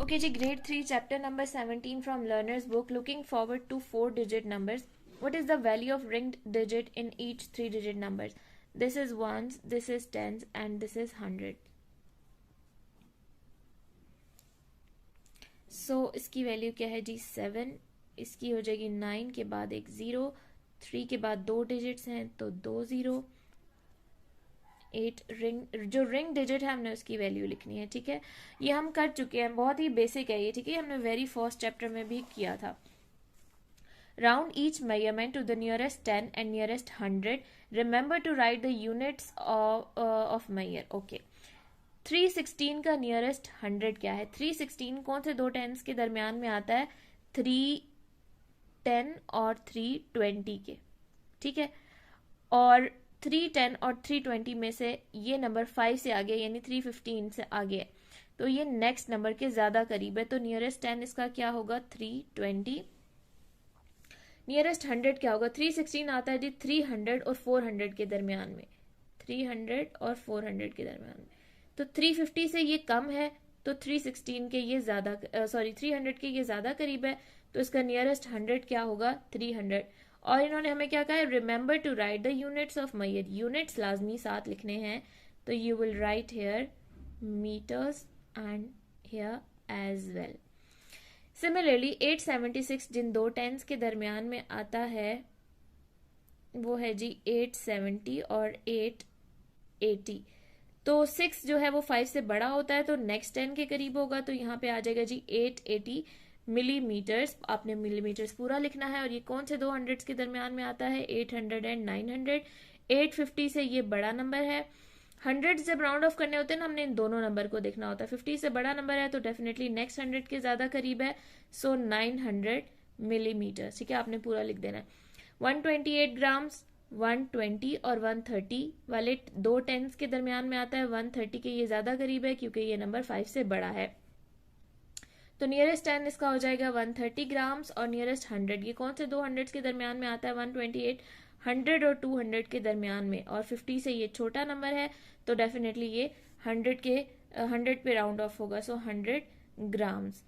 Okay ji, grade 3 chapter number 17 from learner's book. Looking forward to 4-digit numbers. What is the value of ringed digit in each 3-digit numbers? This is ones, this is tens and this is 100. So इसकी value क्या है जी 7, इसकी हो जाएगी 9 के बाद एक 0, 3 के बाद 2 डिजिट्स हैं तो 2 0, 8 रिंग, जो रिंग डिजिट है हमने उसकी वैल्यू लिखनी है। ठीक है, ये हम कर चुके हैं, बहुत ही बेसिक है ये। ठीक है, हमने वेरी फर्स्ट चैप्टर में भी किया था। Round each measurement to the nearest 10 and nearest 100. Remember to write the units of measure. Okay, 316 का नियरेस्ट 100 क्या है? 316 कौन से दो टेंस के दरमियान में आता है? 310 और 320 के। ठीक है, और 310 और 320 में से ये नंबर 5 से आगे यानी 315 से आगे है, तो ये नेक्स्ट नंबर के ज्यादा करीब है। तो नियरेस्ट 10 इसका क्या होगा? 320। नियरेस्ट 100 क्या होगा? 316 आता है जी 300 और 400 के दरमियान में, 300 और 400 के दरमियान में। तो 350 से ये कम है, तो 316 के ये ज्यादा 300 के ये ज्यादा करीब है, तो इसका नियरेस्ट 100 क्या होगा? 300। और इन्होंने हमें क्या कहा है? Remember to write the units of measure. Units लाजमी साथ लिखने हैं, तो you will write here metres and here as well. Similarly 876 जिन दो टेंस के दरमियान में आता है वो है जी 870 और 880। तो 6 जो है वो 5 से बड़ा होता है, तो नेक्स्ट 10 के करीब होगा, तो यहाँ पे आ जाएगा जी 880 मिलीमीटर्स। आपने मिलीमीटर्स पूरा लिखना है। और ये कौन से दो हंड्रेड्स के दरमियान में आता है? 800 एंड 900। 850 से ये बड़ा नंबर है। 100 जब राउंड ऑफ करने होते हैं ना, हमने इन दोनों नंबर को देखना होता है। 50 से बड़ा नंबर है तो डेफिनेटली नेक्स्ट 100 के ज्यादा करीब है, सो 900 मिलीमीटर। ठीक है, आपने पूरा लिख देना है। 128 ग्राम्स, 120 और 130 वाले दो टेंस के दरमियान में आता है। 130 के ये ज्यादा करीब है क्योंकि ये नंबर 5 से बड़ा है, तो नियरेस्ट 10 इसका हो जाएगा 130 ग्राम्स। और नियरेस्ट 100, ये कौन से दो हंड्रेड्स के दरमियान में आता है? 128, 100 और 200 के दरमियान में। और 50 से ये छोटा नंबर है, तो डेफिनेटली ये 100 पे राउंड ऑफ होगा, सो 100 grams.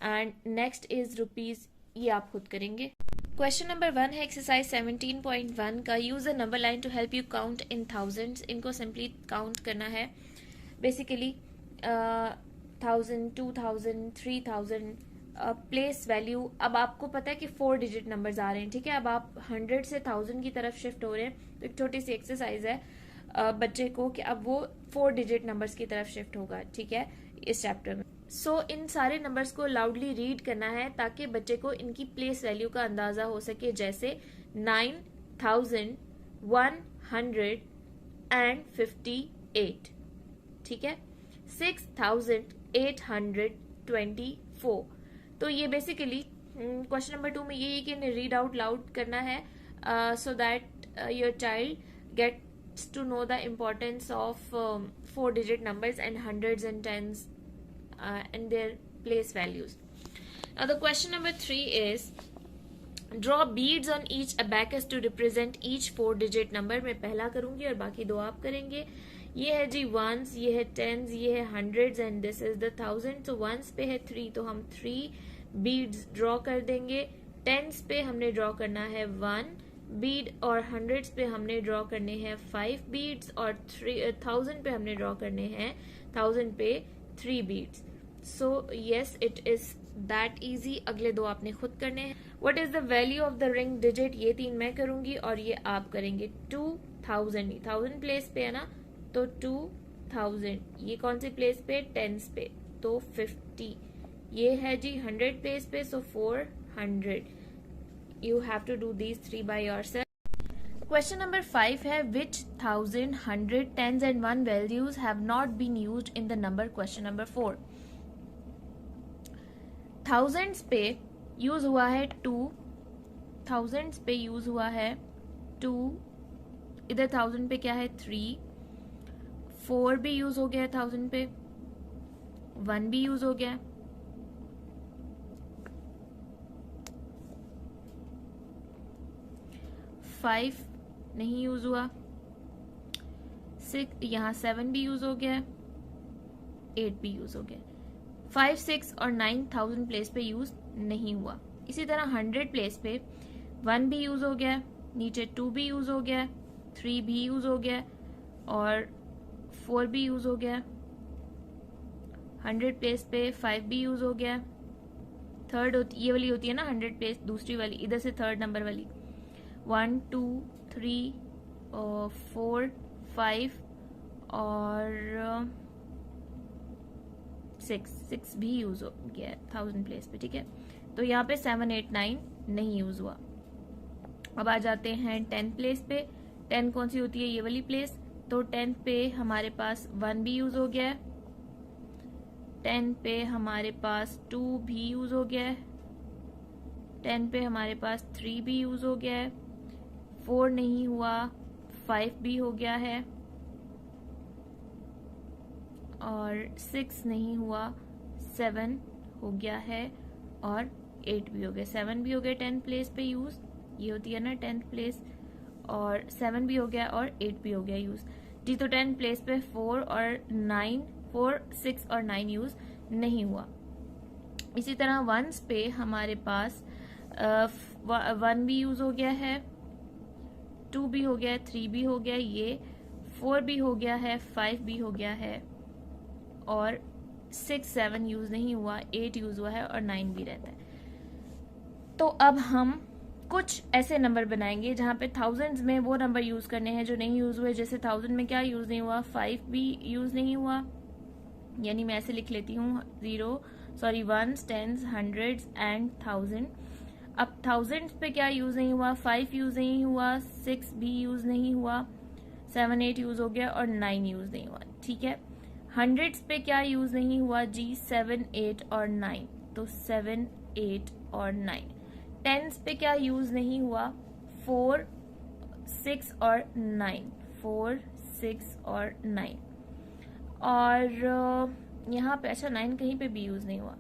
And next is rupees, ये आप खुद करेंगे। क्वेश्चन नंबर 1 है एक्सरसाइज 17.1 का। Use a number line to help you count in thousands. इनको सिंपली काउंट करना है। Basically 1000, 2000, 3000 place value. अब आपको पता है कि 4 डिजिट नंबर्स आ रहे हैं। ठीक है, अब आप 100 से 1000 की तरफ शिफ्ट हो रहे हैं, तो एक छोटी सी एक्सरसाइज है बच्चे को कि अब वो 4 डिजिट नंबर्स की तरफ शिफ्ट होगा। ठीक है, इस चैप्टर में। सो इन सारे नंबर्स को लाउडली रीड करना है ताकि बच्चे को इनकी प्लेस वैल्यू का अंदाजा हो सके। जैसे 9158। ठीक है, 6824। तो ये बेसिकली क्वेश्चन नंबर 2 में ये है कि इन्हें रीड आउट लाउड करना है, so that your child gets to know the importance of 4 digit numbers and hundreds and tens and their place values. Now the question number 3 is draw beads on each abacus to represent each 4-digit number. मैं पहला करूंगी और बाकी दो आप करेंगे। ये है जी ones, ये है tens, ये है hundreds and this is the thousand. तो ones पे है 3, तो हम 3 beads draw कर देंगे। tens पे हमने draw करना है 1 bead और hundreds पे हमने draw करने हैं 5 beads और 1000 पे हमने draw करने हैं 1000 पे 3 beads. So yes, it is that easy. अगले दो आपने खुद करने हैं। What is the value of the ring digit? ये 3 मैं करूंगी और ये आप करेंगे। 2000, 1000 प्लेस पे है ना, तो 2000। ये कौन सी प्लेस पे? टेंस पे, तो 50। ये है जी 100 प्लेस पे, सो 400। You have to do these 3 by yourself. Question number 5 है which 1000, 100, tens and 1 values have not been used in the number question number 4. thousands पे यूज हुआ है 2, thousands पे यूज हुआ है 2, इधर 1000 पे क्या है 3, 4 भी यूज हो गया है 1000 पे, 1 भी यूज हो गया, 5 नहीं यूज हुआ, 6 यहाँ 7 भी यूज हो गया, 8 भी यूज हो गया। 5, 6 और 9 1000 प्लेस पे यूज नहीं हुआ। इसी तरह 100 प्लेस पे 1 भी यूज हो गया, नीचे 2 भी यूज हो गया, 3 भी यूज हो गया और 4 भी यूज हो गया। 100 प्लेस पे 5 भी यूज हो गया। थर्ड ये वाली होती है ना 100 प्लेस, दूसरी वाली इधर से थर्ड नंबर वाली 1 2 3 4 5 और 6 भी यूज हो गया 1000 प्लेस पे, ठीक है। तो यहाँ पे 7 8 9 नहीं यूज हुआ। अब आ जाते हैं 10 प्लेस पे। 10 कौन सी होती है, ये वाली प्लेस। तो 10 पे हमारे पास 1 भी यूज हो गया है, 10 पे हमारे पास 2 भी यूज हो गया है, 10 पे हमारे पास 3 भी यूज हो गया है, 4 नहीं हुआ, 5 भी हो गया है और 6 नहीं हुआ, 7 हो गया है और 8 भी हो गया। 7 भी हो गया 10 प्लेस पे यूज, ये होती है ना 10th प्लेस, और 7 भी हो गया और 8 भी हो गया यूज जी। तो 10 प्लेस पे 4 और 9 4 6 और 9 यूज नहीं हुआ। इसी तरह 1s पे हमारे पास 1 भी यूज हो गया है, 2 भी हो गया है, 3 भी हो गया, ये 4 भी हो गया है, 5 भी हो गया है और 6 7 यूज नहीं हुआ, 8 यूज हुआ है और 9 भी रहता है। तो अब हम कुछ ऐसे नंबर बनाएंगे जहां पे थाउजेंड्स में वो नंबर यूज करने हैं जो नहीं यूज हुए। जैसे 1000 में क्या यूज नहीं हुआ, 5 भी यूज नहीं हुआ, यानी मैं ऐसे लिख लेती हूँ 1s 10s 100s एंड 1000। अब थाउजेंड्स पे क्या यूज नहीं हुआ, 5 यूज नहीं हुआ, 6 भी यूज नहीं हुआ, 7 8 यूज हो गया और 9 यूज नहीं हुआ, ठीक है। हंड्रेड्स पे क्या यूज नहीं हुआ जी, 7 8 और 9, तो 7 8 और 9। टेंस पे क्या यूज नहीं हुआ, 4 6 और 9, 4 6 और 9। और यहाँ पे अच्छा 9 कहीं पे भी यूज नहीं हुआ,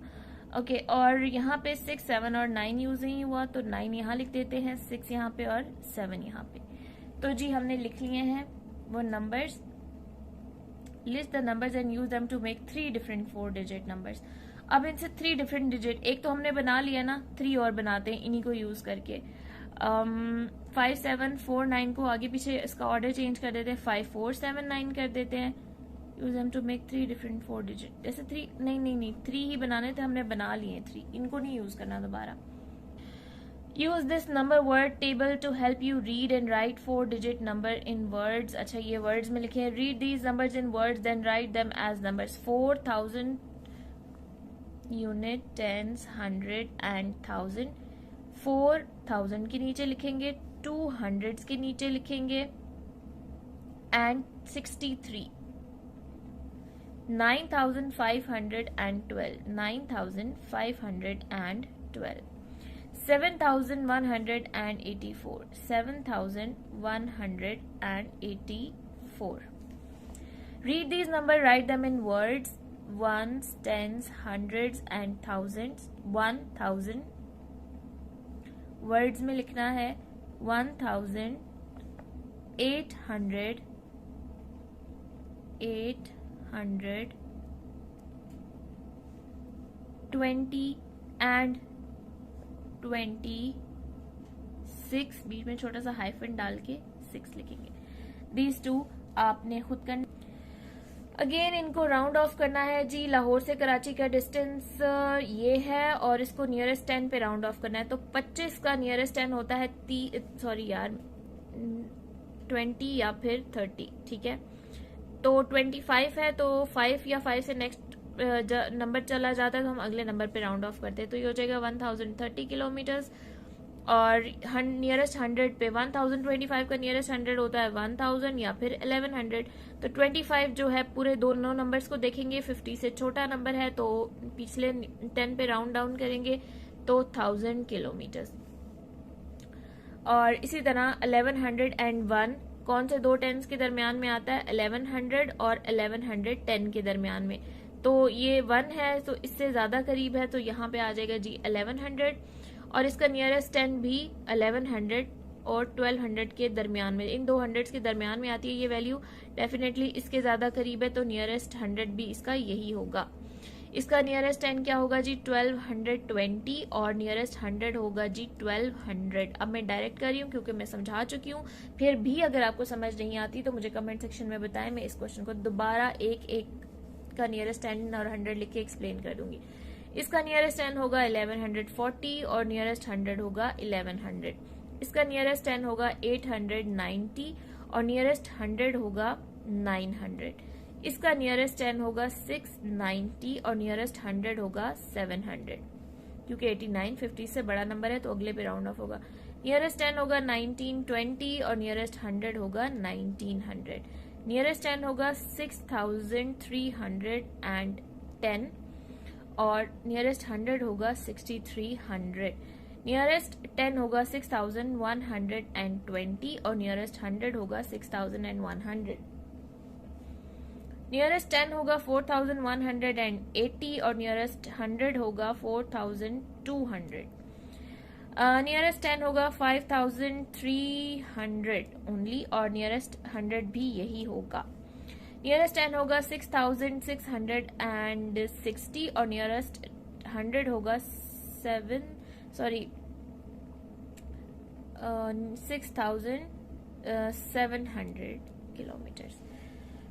ओके। और यहाँ पे 6 7 और 9 यूज नहीं हुआ, तो 9 यहाँ लिख देते हैं, 6 यहाँ पे और 7 यहाँ पे। तो जी हमने लिख लिए हैं वो numbers. List the numbers and use them to make 3 different 4 digit numbers. अब इनसे 3 डिफरेंट डिजिट, एक तो हमने बना लिया ना, 3 और बनाते हैं इन्हीं को यूज करके। 5 7 4 9 को आगे पीछे इसका ऑर्डर चेंज कर देते हैं, 5 4 7 9 कर देते हैं। Use them to make 3 different 4 digit. जैसे 3 नहीं 3 ही बनाने थे, हमने बना लिए 3, इनको नहीं यूज करना दोबारा। Use this number word table to help you read and write 4 digit number in words. अच्छा ये वर्ड्स में लिखे हैं, read these numbers in words then write them as numbers. 4000 unit, tens, 100 and 1000। 4000 के नीचे लिखेंगे, 200 के नीचे लिखेंगे and 63। 9512, 9512, 7184, 7184। Read these numbers, write them in words, ones, tens, hundreds and thousands. 1000 words में लिखना है, 1000, 800, 20 and 26, बीच में छोटा सा हाइफन डाल के 6 लिखेंगे। दीज टू आपने खुद करना। अगेन इनको राउंड ऑफ करना है जी। लाहौर से कराची का डिस्टेंस ये है और इसको नियरेस्ट 10 पे राउंड ऑफ करना है। तो 25 का नियरेस्ट 10 होता है 20 या फिर 30, ठीक है। तो 25 है, तो 5 या 5 से नेक्स्ट नंबर चला जाता है तो हम अगले नंबर पे राउंड ऑफ करते हैं। तो ये हो जाएगा 1030 किलोमीटर्स। और नियरेस्ट 100 पे 1025 का नियरेस्ट 100 होता है 1000 या फिर 1100। तो 25 जो है पूरे दोनों नंबर्स को देखेंगे, 50 से छोटा नंबर है तो पिछले 10 पे राउंड डाउन करेंगे तो 1000 किलोमीटर्स। और इसी तरह 1101 कौन से दो टेंस के दरमियान में आता है, 1100 और 1110 के दरमियान में। तो ये 1 है तो इससे ज्यादा करीब है, तो यहाँ पे आ जाएगा जी 1100। और इसका नियरेस्ट 10 भी 1100 और 1200 के दरमियान में, इन दो हंड्रेड्स के दरमियान में आती है ये वैल्यू। डेफिनेटली इसके ज्यादा करीब है तो नियरेस्ट 100 भी इसका यही होगा। इसका नियरेस्ट 10 क्या होगा जी 1220 और नियरेस्ट 100 होगा जी 1200। अब मैं डायरेक्ट कर रही हूँ क्योंकि मैं समझा चुकी हूँ, फिर भी अगर आपको समझ नहीं आती तो मुझे कमेंट सेक्शन में बताएं, मैं इस क्वेश्चन को दोबारा एक एक का नियरेस्ट 10 और 100 लिख के एक्सप्लेन कर दूंगी। इसका नियरेस्ट 10 होगा 1140 और नियरेस्ट 100 होगा 1100। इसका नियरेस्ट 10 होगा 890 और नियरेस्ट 100 होगा 900। इसका नियरेस्ट 10 होगा 690 और नियरेस्ट 100 होगा 700, क्योंकि 89 50 से बड़ा नंबर है तो अगले पे राउंड ऑफ होगा। नियरेस्ट 10 होगा 1920 और नियरेस्ट 100 होगा 1900। नियरेस्ट 10 होगा 6310 और नियरेस्ट 100 होगा 6300। नियरेस्ट 10 होगा 6120 और नियरेस्ट 100 होगा 6100। नियरेस्ट 10 होगा 4180 और नियरेस्ट 100 होगा 4200। नियरेस्ट 10 होगा 5300 ओनली और नियरेस्ट 100 भी यही होगा। नियरेस्ट 10 होगा 6660 और नियरेस्ट 100 होगा 6700 kilometers.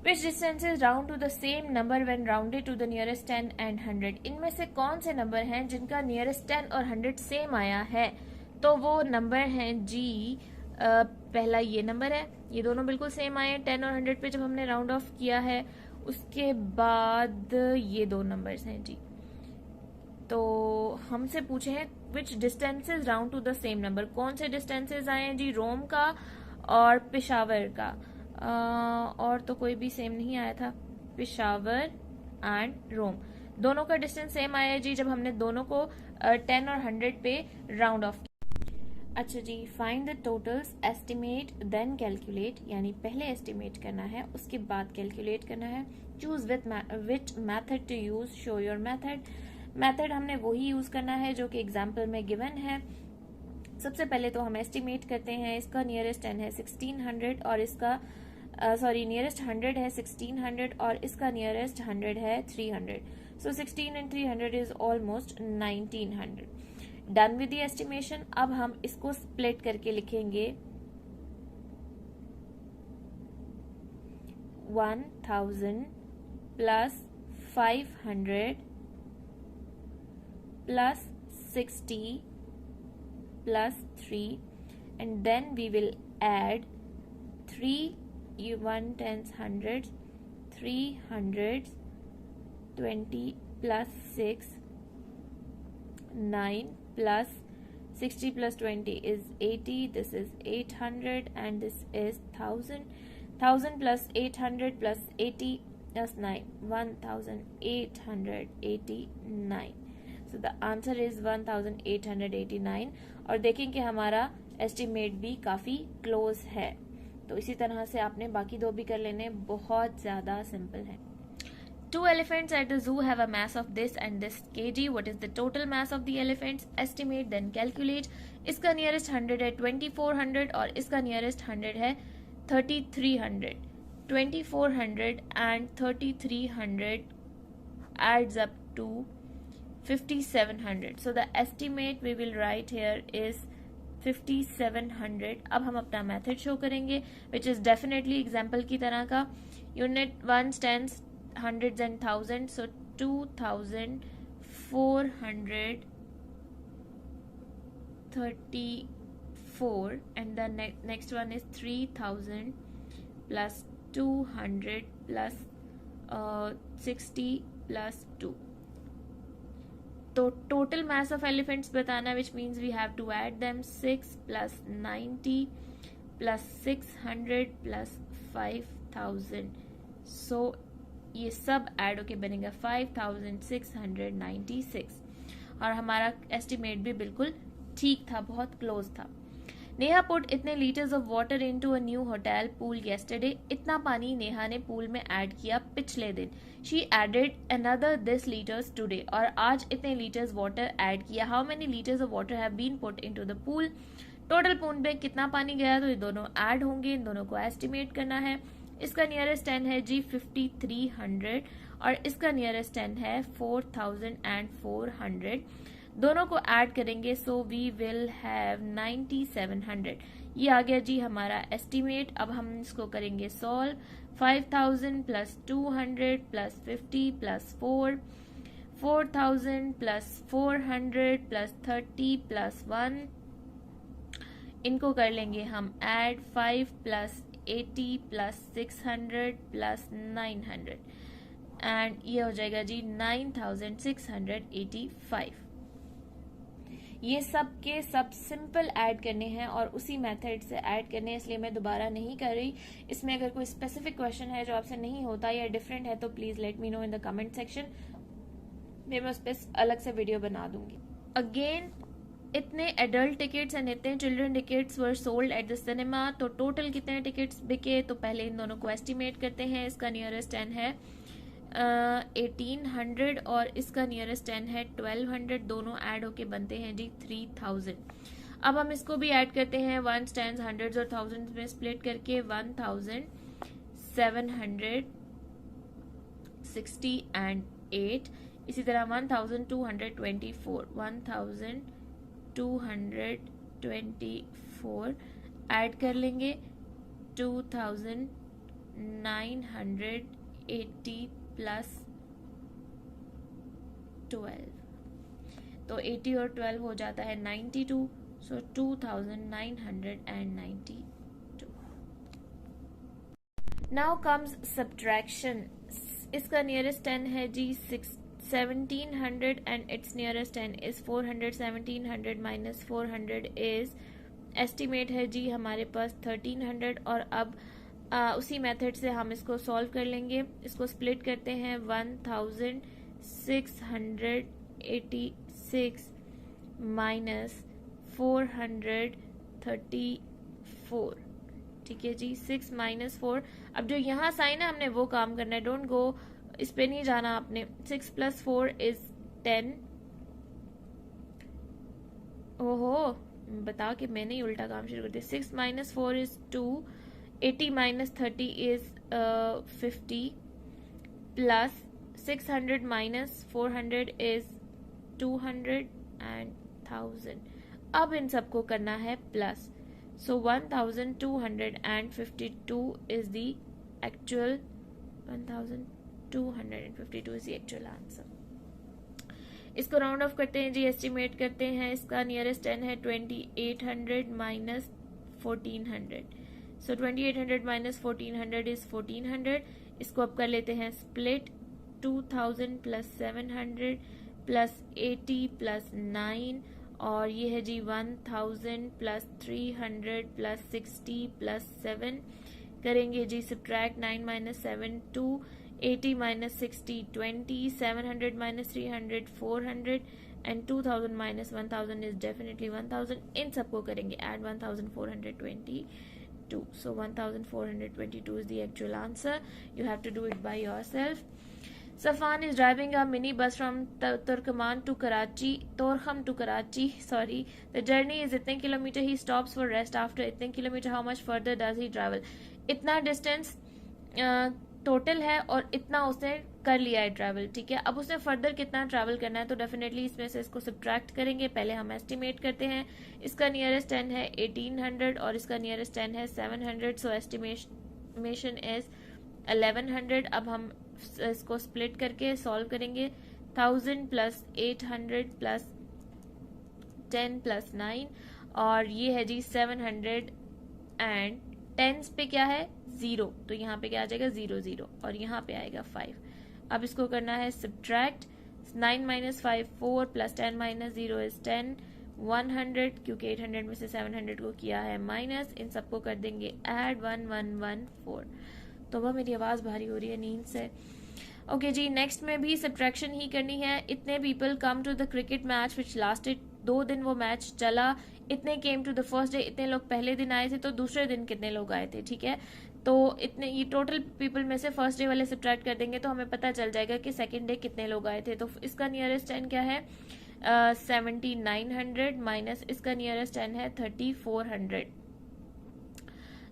Which distances round to the same number when rounded to the nearest 10 and 100? इनमें से कौन से नंबर हैं जिनका नियरेस्ट 10 और 100 सेम आया है? तो वो नंबर हैं जी, पहला ये नंबर है, ये दोनों बिल्कुल सेम आए 10 और 100 पे जब हमने राउंड ऑफ किया है। उसके बाद ये दो नंबर्स हैं जी। तो हमसे पूछे हैं which distances round to the same number, कौन से डिस्टेंसेस आए हैं जी? रोम का और पेशावर का, और तो कोई भी सेम नहीं आया था। पेशावर एंड रोम दोनों का डिस्टेंस सेम आया है जी जब हमने दोनों को 10 और 100 पे राउंड ऑफ किया। अच्छा जी, find the totals, estimate then calculate, यानी पहले एस्टिमेट करना है उसके बाद कैलकुलेट करना है। Choose which method to use, show your method. Method हमने वही यूज करना है जो कि एग्जाम्पल में गिवन है। सबसे पहले तो हम एस्टिमेट करते हैं। इसका नियरेस्ट 10 है 1600 और इसका नियरेस्ट 100 है 1600 और इसका नियरेस्ट 100 है 300। सो 16 and 300 is almost 1900। Done with the estimation. अब हम इसको स्प्लिट करके लिखेंगे 1000 plus 500 plus 60 plus 3 and then we will add 3 1 tens hundreds 300 20 plus 6 9 plus 60 plus 20 is 80, this is 800 and this is 1000 plus 800 plus 80 plus 9 1889। So the answer is 1889 और देखें कि हमारा estimate भी काफी क्लोज है। तो इसी तरह से आपने बाकी दो भी कर लेने, बहुत ज्यादा सिंपल है। 2 elephants at the zoo have a mass of this and this kg. What is the total mass of the elephants? Estimate then calculate. इसका नियरेस्ट 100 है 2400 और इसका नियरेस्ट 100 है 3300। 2400 and 3300 adds up to 5700. So the estimate we will write here is 5700। अब हम अपना method show करेंगे which is definitely example की तरह का। Unit 1 tens hundreds and thousands, so 2434 and the next one is 3000 plus 200 plus 60 plus 2। तो total mass of elephants बताना which means we have to add them 6 plus 90 plus 600 plus 5000। So ये सब add होके बनेगा 5696 और हमारा एस्टिमेट भी बिल्कुल ठीक था, बहुत क्लोज था। नेहा पुट इतने litres of water into a new hotel pool yesterday. इतना पानी नेहा ने पूल में ऐड किया पिछले दिन। She added another this litres today, और आज इतने लीटर्स वाटर ऐड किया। How many litres of water have been put into the pool. Total pool में कितना पानी गया, तो ये दोनों ऐड होंगे, इन दोनों को एस्टिमेट करना है। इसका नियरेस्ट 10 है जी 5300 और इसका नियरेस्ट 10 है 4400। दोनों को ऐड करेंगे सो वी विल हैव 9700। ये आ गया जी हमारा एस्टिमेट। अब हम इसको करेंगे solve. 5000 plus 200 plus 50 plus 4, 4000 plus 400 plus 30 plus 1, इनको कर लेंगे हम add. 5 plus 80 plus 600 plus 900 and ये हो जाएगा जी 9685। ये सब के सब सिंपल ऐड करने हैं और उसी मेथड से ऐड करने हैं, इसलिए मैं दोबारा नहीं कर रही। इसमें अगर कोई स्पेसिफिक क्वेश्चन है जो आपसे नहीं होता या डिफरेंट है तो please let me know in the comment section, मैं उस पर अलग से वीडियो बना दूंगी। अगेन इतने एडल्ट टिकट्स एंड इतने children tickets were sold at the cinema, तो टोटल कितने टिकट्स बिके, तो पहले इन दोनों को एस्टिमेट करते हैं। इसका नियरेस्ट 10 है 1800 और इसका नियरेस्ट 10 है 1200, दोनों ऐड होके बनते हैं जी 3000। अब हम इसको भी ऐड करते हैं वंस, टेंस, हंड्रेड्स और थाउजेंड्स में स्प्लिट करके 1760 एंड 8। इसी तरह 1224 1224 ऐड कर लेंगे 2980 प्लस 12, तो 80 और 12 हो जाता है 92, सो 2992। Now comes subtraction. इसका नियरेस्ट 10 है जी 1700 and it's nearest 10 is 400। 1700 minus 400 is estimate है जी हमारे पास 1300। और अब उसी मेथड से हम इसको सॉल्व कर लेंगे। इसको स्प्लिट करते हैं 1686 माइनस 434। ठीक है जी, 6 माइनस 4। अब जो यहाँ साइन है हमने वो काम करना है, डोंट गो, इस पे नहीं जाना आपने। 6 प्लस 4 इज 10। ओहो, बता के मैंने ही उल्टा काम शुरू कर दिया। 6 minus 4 is 2, 80 minus 30 is 50 plus 600 minus 400 is 200 and 1000। अब इन सबको करना है plus, so 1252 is the actual 1252 is the actual answer. इसको राउंड ऑफ करते हैं जी, एस्टिमेट करते हैं। इसका नियरेस्ट 10 है 2800 माइनस 1400, सो 2800 माइनस 1400 इज 1400। इसको अब कर लेते हैं स्प्लिट। 2000 प्लस 700 प्लस 80 प्लस 9 और ये है जी 1000 प्लस 300 प्लस 60 प्लस 7। करेंगे जी subtract. 9 minus 7 2, 80 minus 60 20, 700 minus 300 400 and 2000 minus 1000 is definitely 1000। इन सबको करेंगे add 1422, so 1422 is the actual answer. You have to do it by yourself. Safwan is driving a mini bus from Turkmen to Karachi. Sorry. The journey is इतने kilometre. He stops for rest after इतने kilometre. How much further does he travel? इतना distance total है और इतना उसने कर लिया है ट्रैवल। ठीक है, अब उसने फर्दर कितना ट्रैवल करना है, तो डेफिनेटली इसमें से इसको सब्ट्रैक्ट करेंगे। पहले हम एस्टिमेट करते हैं। इसका नियरेस्ट 10 है 1800 और इसका नियरेस्ट 10 है 700, सो एस्टिमेशन इज 1100। अब हम इसको स्प्लिट करके सॉल्व करेंगे। 1000 प्लस 800 प्लस 10 प्लस 9 और ये है जी 700 एंड टेंस पे क्या है 0, तो यहाँ पे क्या आ जाएगा 0 0 और यहाँ पे आएगा 5। अब इसको करना है subtract. 9 minus 5 4 plus 10 minus 0 is 10। 100 क्योंकि 800 में से 700 को किया है माइनस, इन सबको कर देंगे ऐड 1114। तो वह मेरी आवाज़ भारी हो रही है नींद से। ओके जी, नेक्स्ट में भी सब्ट्रैक्शन ही करनी है। इतने people come to the cricket match which lasted, 2 दिन वो मैच चला। इतने came to the first day, इतने लोग पहले दिन आए थे, तो दूसरे दिन कितने लोग आए थे। ठीक है, तो इतने ये टोटल पीपल में से फर्स्ट डे वाले सब्ट्रैक्ट कर देंगे तो हमें पता चल जाएगा कि सेकंड डे कितने लोग आए थे। तो इसका नियरेस्ट 10 क्या है 7900 माइनस इसका नियरेस्ट 10 है 3400,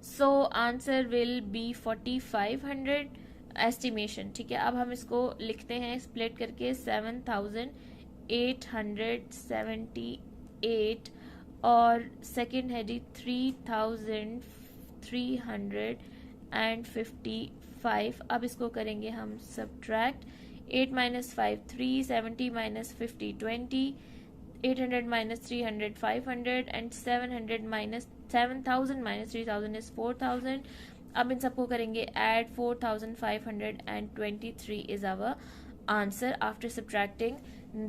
so answer will be 4500 estimation, ठीक है। अब हम इसको लिखते हैं स्प्लिट करके 7,878 और सेकंड है जी 3,355। अब इसको करेंगे हम subtract, 8 minus 5 3, 70 minus 50 20, 800 minus 300 500 and 700 minus 7,000 minus 3,000 is 4,000. अब इन सबको करेंगे add, 4,523 is our answer after subtracting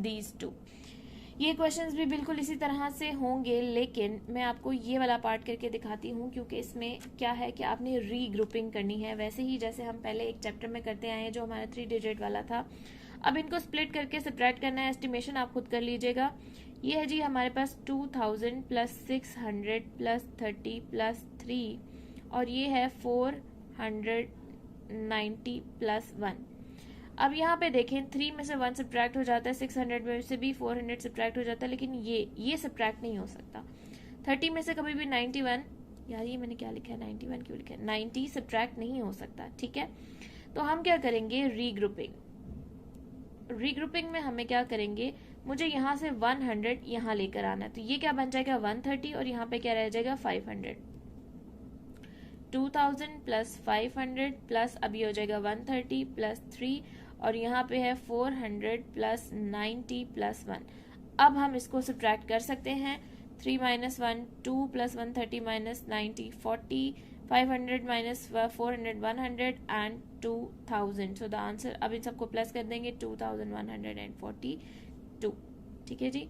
these two. ये क्वेश्चंस भी बिल्कुल इसी तरह से होंगे, लेकिन मैं आपको ये वाला पार्ट करके दिखाती हूँ क्योंकि इसमें क्या है कि आपने रीग्रुपिंग करनी है, वैसे ही जैसे हम पहले एक चैप्टर में करते आए हैं जो हमारा 3 डिजिट वाला था। अब इनको स्प्लिट करके सब्ट्रैक्ट करना है, एस्टिमेशन आप खुद कर लीजिएगा। ये है जी हमारे पास 2000 प्लस 600 प्लस 30 प्लस 3 और ये है 490 प्लस 1। अब यहाँ पे देखें 3 में से 1 सब्ट्रैक्ट हो जाता है, 600 में से भी 400 सब्ट्रैक्ट हो जाता है, लेकिन ये सब्ट्रैक्ट नहीं हो सकता। 30 में से कभी भी 91, यार ये मैंने क्या लिखा है, 91 क्यों लिखा है, 90 सब्ट्रैक्ट नहीं हो सकता, ठीक है। तो हम क्या करेंगे, रीग्रुपिंग में हमें क्या करेंगे, मुझे यहाँ से 100 यहाँ लेकर आना है, तो ये क्या बन जाएगा 130 और यहाँ पे क्या रह जाएगा 500। 2000 प्लस 500 प्लस अभी हो जाएगा 130 प्लस 3 और यहाँ पे है 400 प्लस 90 प्लस 1। अब हम इसको सब्ट्रैक्ट कर सकते हैं, 3 minus 1 2 plus 130 minus 90 40, 500 minus 400 100 and 2000। So the answer, अब इन सबको प्लस कर देंगे 2142, ठीक है जी।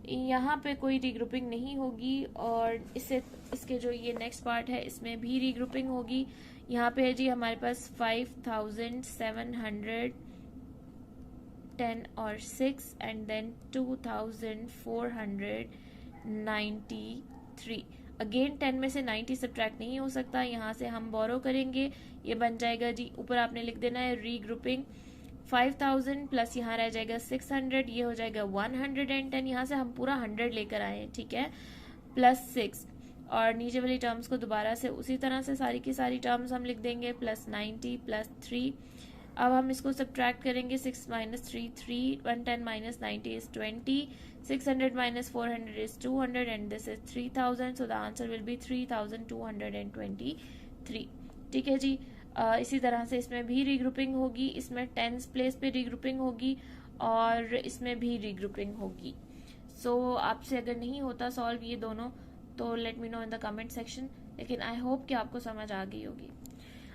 यहाँ पे कोई रीग्रुपिंग नहीं होगी और इसके जो ये नेक्स्ट पार्ट है इसमें भी रीग्रुपिंग होगी। यहाँ पे है जी हमारे पास 5,710 और 6 एंड देन 2,493। अगेन 10 में से 90 सब्ट्रैक्ट नहीं हो सकता, यहाँ से हम बोरो करेंगे, ये बन जाएगा जी, ऊपर आपने लिख देना है रीग्रुपिंग 5000 प्लस यहाँ रह जाएगा 600, ये हो जाएगा 110, यहाँ से हम पूरा 100 लेकर आए हैं, ठीक है, प्लस 6 और नीचे वाली टर्म्स को दोबारा से उसी तरह से सारी की सारी टर्म्स हम लिख देंगे, प्लस 90 प्लस 3। अब हम इसको सब्ट्रैक्ट करेंगे, 6 minus 3 3, 110 minus 90 is 20, 600 minus 400 is 200 and this is 3000, so the answer will be 3223, ठीक है जी। इसी तरह से इसमें भी रीग्रुपिंग होगी, इसमें टेंस प्लेस पे रीग्रुपिंग होगी और इसमें भी रीग्रुपिंग होगी। सो आपसे अगर नहीं होता सॉल्व ये दोनों तो late me know in the comment section, लेकिन आई होप कि आपको समझ आ गई होगी।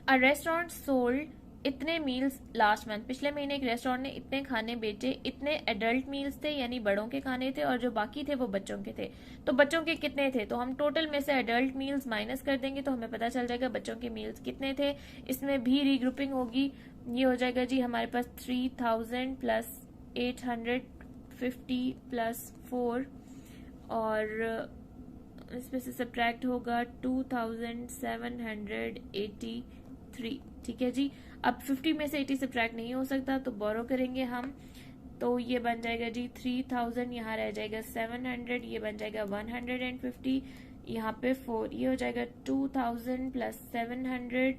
अ रेस्टोरेंट सोल्ड इतने मील्स लास्ट मंथ, पिछले महीने एक रेस्टोरेंट ने इतने खाने बेचे, इतने एडल्ट मील्स थे यानी बड़ों के खाने थे और जो बाकी थे वो बच्चों के थे। तो बच्चों के कितने थे, तो हम टोटल में से एडल्ट मील्स माइनस कर देंगे तो हमें पता चल जाएगा बच्चों के मील्स कितने थे। इसमें भी रीग्रुपिंग होगी, ये हो जाएगा जी हमारे पास 3000 प्लस 850 प्लस 4 और इसमें से सब्ट्रैक्ट होगा 2783, ठीक है जी। अब 50 में से 80 सब्ट्रैक्ट नहीं हो सकता तो बोरो करेंगे हम, तो ये बन जाएगा जी 3000, यहाँ रह जाएगा 700, ये बन जाएगा 150, यहाँ पे 4, ये हो जाएगा 2000 प्लस 700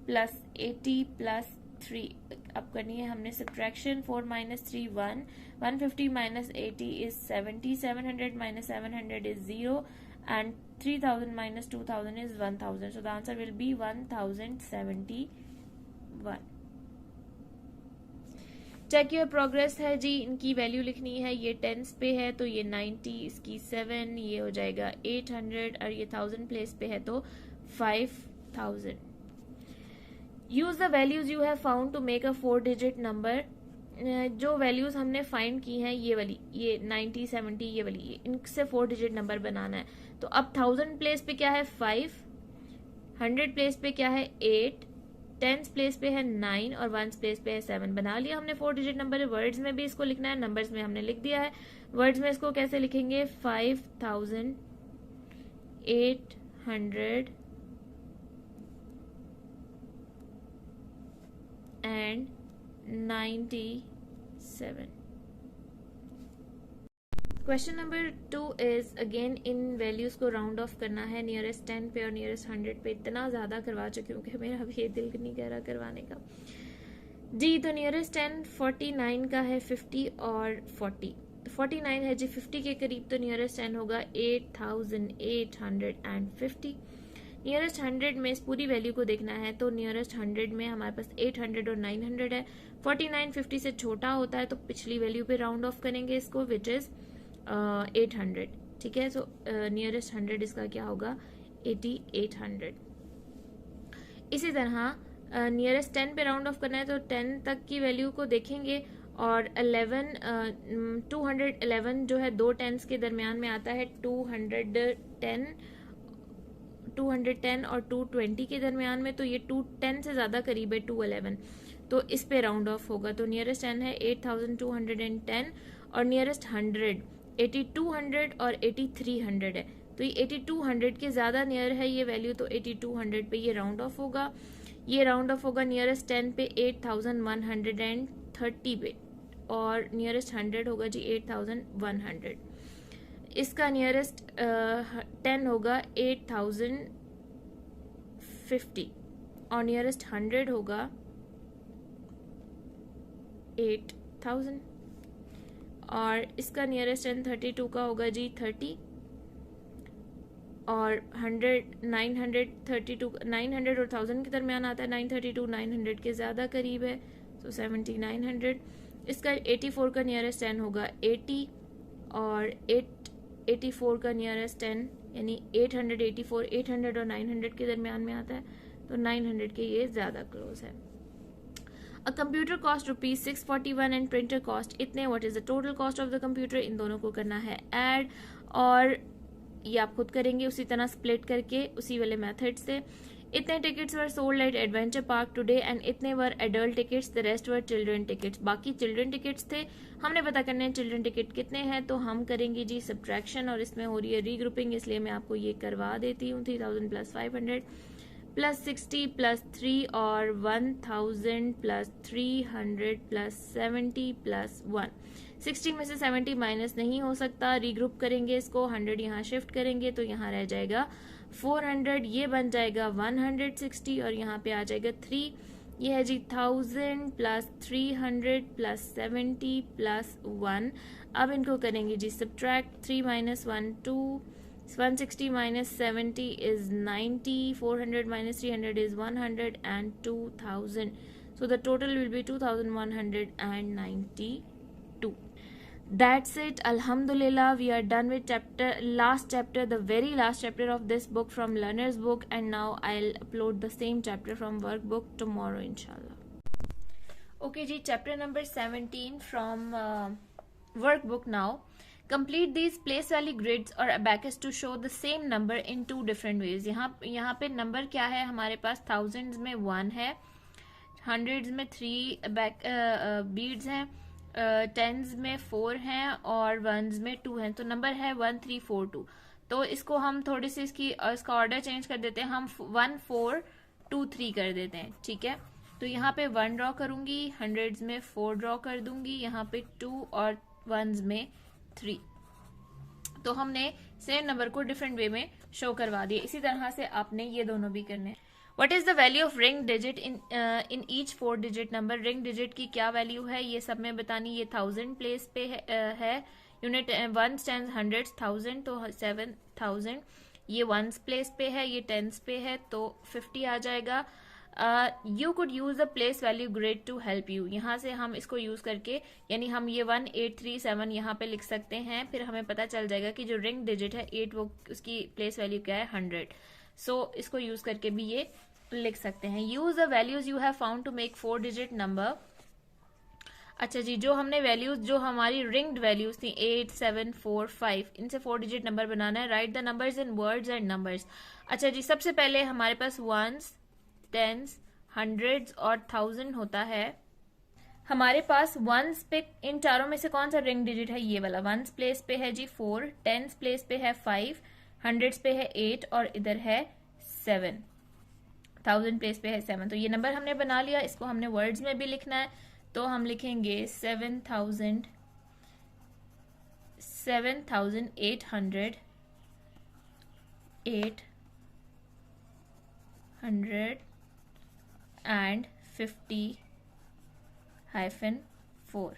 प्लस 80 प्लस 3। अब करनी है हमने subtraction, 4 minus 3 1, 150 minus 80 is 70, 700 minus 700 is 0 and 3000 minus 2000 is 1000, so the answer will be 1071। Check your progress है जी, इनकी वैल्यू लिखनी है, ये टेंस पे है तो ये 90, इसकी 7, ये हो जाएगा 800 और ये 1000 प्लेस पे है तो 5000। Use the values you have found to make a 4 digit number. जो वैल्यूज हमने फाइंड की हैं ये वाली, ये 90 70 ये वाली, इनसे 4 डिजिट नंबर बनाना है। तो अब 1000 प्लेस पे क्या है 5, 100 प्लेस पे क्या है 8, 10 प्लेस पे है 9 और 1 प्लेस पे है 7। बना लिया हमने 4 डिजिट नंबर। वर्ड्स में भी इसको लिखना है, नंबर्स में हमने लिख दिया है। वर्ड्स में इसको कैसे लिखेंगे, 5800 and 97। Question number 2 is again in values को राउंड ऑफ करना है नियरेस्ट 10 पे और नियरेस्ट 100 पे। इतना ज़्यादा करवा चुकी हूँ कि मेरा अभी ये दिल नहीं कह रहा करवाने का जी। तो नियरेस्ट 10 49 का है, 50 और 40। 49 है जी 50 के करीब, तो नियरेस्ट 10 होगा 8850। नियरेस्ट 100 में इस पूरी वैल्यू को देखना है, तो नियरेस्ट 100 में हमारे पास 800 और 900 है। 49 50 से छोटा होता है तो पिछली वैल्यू पे राउंड ऑफ करेंगे इसको, विच इज 800। ठीक है, सो नियरेस्ट 100 इसका क्या होगा 8800। इसी तरह नियरेस्ट 10 पे राउंड ऑफ करना है तो 10 तक की वैल्यू को देखेंगे और 211 जो है दो टेंस के दरमियान में आता है। 210 और 220 के दरमियान में, तो ये 210 से ज्यादा करीब है 211, तो इस पे राउंड ऑफ होगा। तो नियरेस्ट 10 है 8210 और नियरेस्ट 100 8200 और 8300 है, तो ये 8200 के ज्यादा नियर है ये वैल्यू, तो 8200 पे ये राउंड ऑफ होगा। ये राउंड ऑफ होगा नियरेस्ट 10 पे 8130 पे और नियरेस्ट 100 होगा जी 8100। इसका नियरेस्ट 10 होगा 8050 और नियरेस्ट 100 होगा 8000 और इसका नियरेस्ट 1032 का होगा जी 30 और 900 और 1000 के दरमियान आता है। 932 900 के ज़्यादा करीब है, तो 7900। इसका 84 का नियरेस्ट 10 होगा 80 और 84 का नियरेस्ट 10 यानी 884 800 और 900 के दरमियान में आता है, तो 900 के ये ज़्यादा क्लोज है। A computer cost ₹641 and printer cost इतने। What is the total cost of the computer? इन दोनों को करना है ऐड और ये आप खुद करेंगे उसी तरह स्प्लिट करके उसी वाले मेथड से। इतने tickets were sold at adventure park today and इतने were adult tickets, the rest were children tickets. बाकी चिल्ड्रन टिकट्स थे, हमने पता करने हैं चिल्ड्रन टिकट कितने हैं, तो हम करेंगे जी सब्ट्रैक्शन और इसमें हो रही है रीग्रुपिंग, इसलिए मैं आपको ये करवा देती हूँ। 3000 + 500 + 60 + 3 और 1000 + 300 + 70 + 1। 60 में से 70 माइनस नहीं हो सकता, रीग्रुप करेंगे इसको, 100 यहाँ शिफ्ट करेंगे तो यहाँ रह जाएगा 400, ये बन जाएगा 160 और यहाँ पे आ जाएगा 3। ये है जी 1000 + 300 + 70 + 1। अब इनको करेंगे जी subtract. 3 - 1 2, 160 - 70 is 90, 400 - 300 is 100 and 2000. So the total will be 2192. That's it. Alhamdulillah, we are done with last chapter, the very last chapter of this book from Learner's Book, and now I'll upload the same chapter from Workbook tomorrow, inshallah. Okay ji, chapter number 17 from Workbook now. Complete these place value grids or abacus to show the same number in two different ways. यहाँ पे number क्या है हमारे पास? Thousands में 1 है, hundreds में 3 beads हैं, tense में 4 हैं और वंस में 2 हैं, तो नंबर है 1342। तो इसको हम थोड़ी सी इसका ऑर्डर चेंज कर देते हैं, हम 1423 कर देते हैं। ठीक है, तो यहाँ पे 1 ड्रॉ करूंगी, हंड्रेड्स में 4 ड्रॉ कर दूंगी, यहाँ पे 2 और वंस में 3। तो हमने सेम नंबर को डिफरेंट वे में शो करवा दिया। इसी तरह से आपने ये दोनों भी करने हैं। What is the value of ring digit in each 4 digit number? Ring digit की क्या वैल्यू है ये सब में बतानी। ये 1000 प्लेस पे है, यूनिट 1 टेंस हंड्रेड्स 1000 तो 7000। ये वंस प्लेस पे है, ये टेंस पे है, तो 50 आ जाएगा। You could use the place value grid to help you. यहाँ से हम इसको यूज करके, यानी हम ये 1837 यहाँ पे लिख सकते हैं, फिर हमें पता चल जाएगा कि जो रिंग डिजिट है 8 वो उसकी प्लेस वैल्यू क्या है 100। सो इसको यूज करके भी ये लिख सकते हैं। Use the values you have found to make 4 digit number. अच्छा जी, जो हमने वैल्यूज, जो हमारी रिंग्ड वैल्यूज थी 8 7 4 5, इनसे 4 डिजिट नंबर बनाना है। Right the numbers in words and numbers. अच्छा जी, सबसे पहले हमारे पास वंस, टेंस, हंड्रेड्स और 1000 होता है। हमारे पास वंस पे इन चारों में से कौन सा रिंग डिजिट है? ये वाला। वंस प्लेस पे है जी 4, टेंस प्लेस पे है 5, हंड्रेड्स पे है 8 और इधर है 7, 1000 प्लेस पे है 7। तो ये नंबर हमने बना लिया। इसको हमने वर्ड्स में भी लिखना है, तो हम लिखेंगे 7000 7,800 850-4।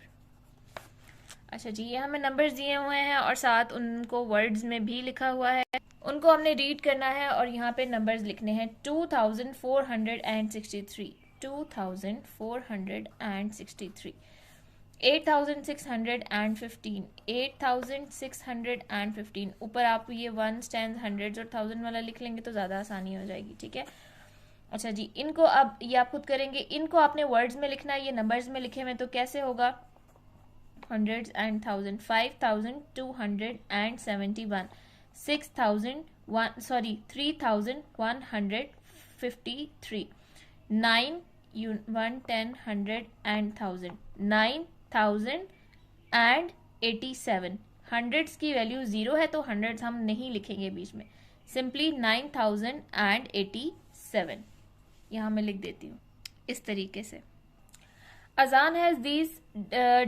अच्छा जी, ये हमें नंबर्स दिए हुए हैं और साथ उनको वर्ड्स में भी लिखा हुआ है, उनको हमने रीड करना है और यहाँ पे नंबर्स लिखने हैं। 2463, 2463, 8615, 8615। ऊपर आप ये वंस, टेंस, हंड्रेड्स और थाउजेंड वाला लिख लेंगे तो ज़्यादा आसानी हो जाएगी, ठीक है। अच्छा जी, इनको अब ये आप खुद करेंगे, इनको आपने वर्ड्स में लिखना है, ये नंबर्स में लिखे हुए तो कैसे होगा? Hundreds and thousand, 5271, 3153, 9 1 10 100 and 1000, 9087। Hundreds की वैल्यू 0 है तो हंड्रेड्स हम नहीं लिखेंगे बीच में, सिंपली 9087 यहाँ मैं लिख देती हूँ इस तरीके से। Azaan has these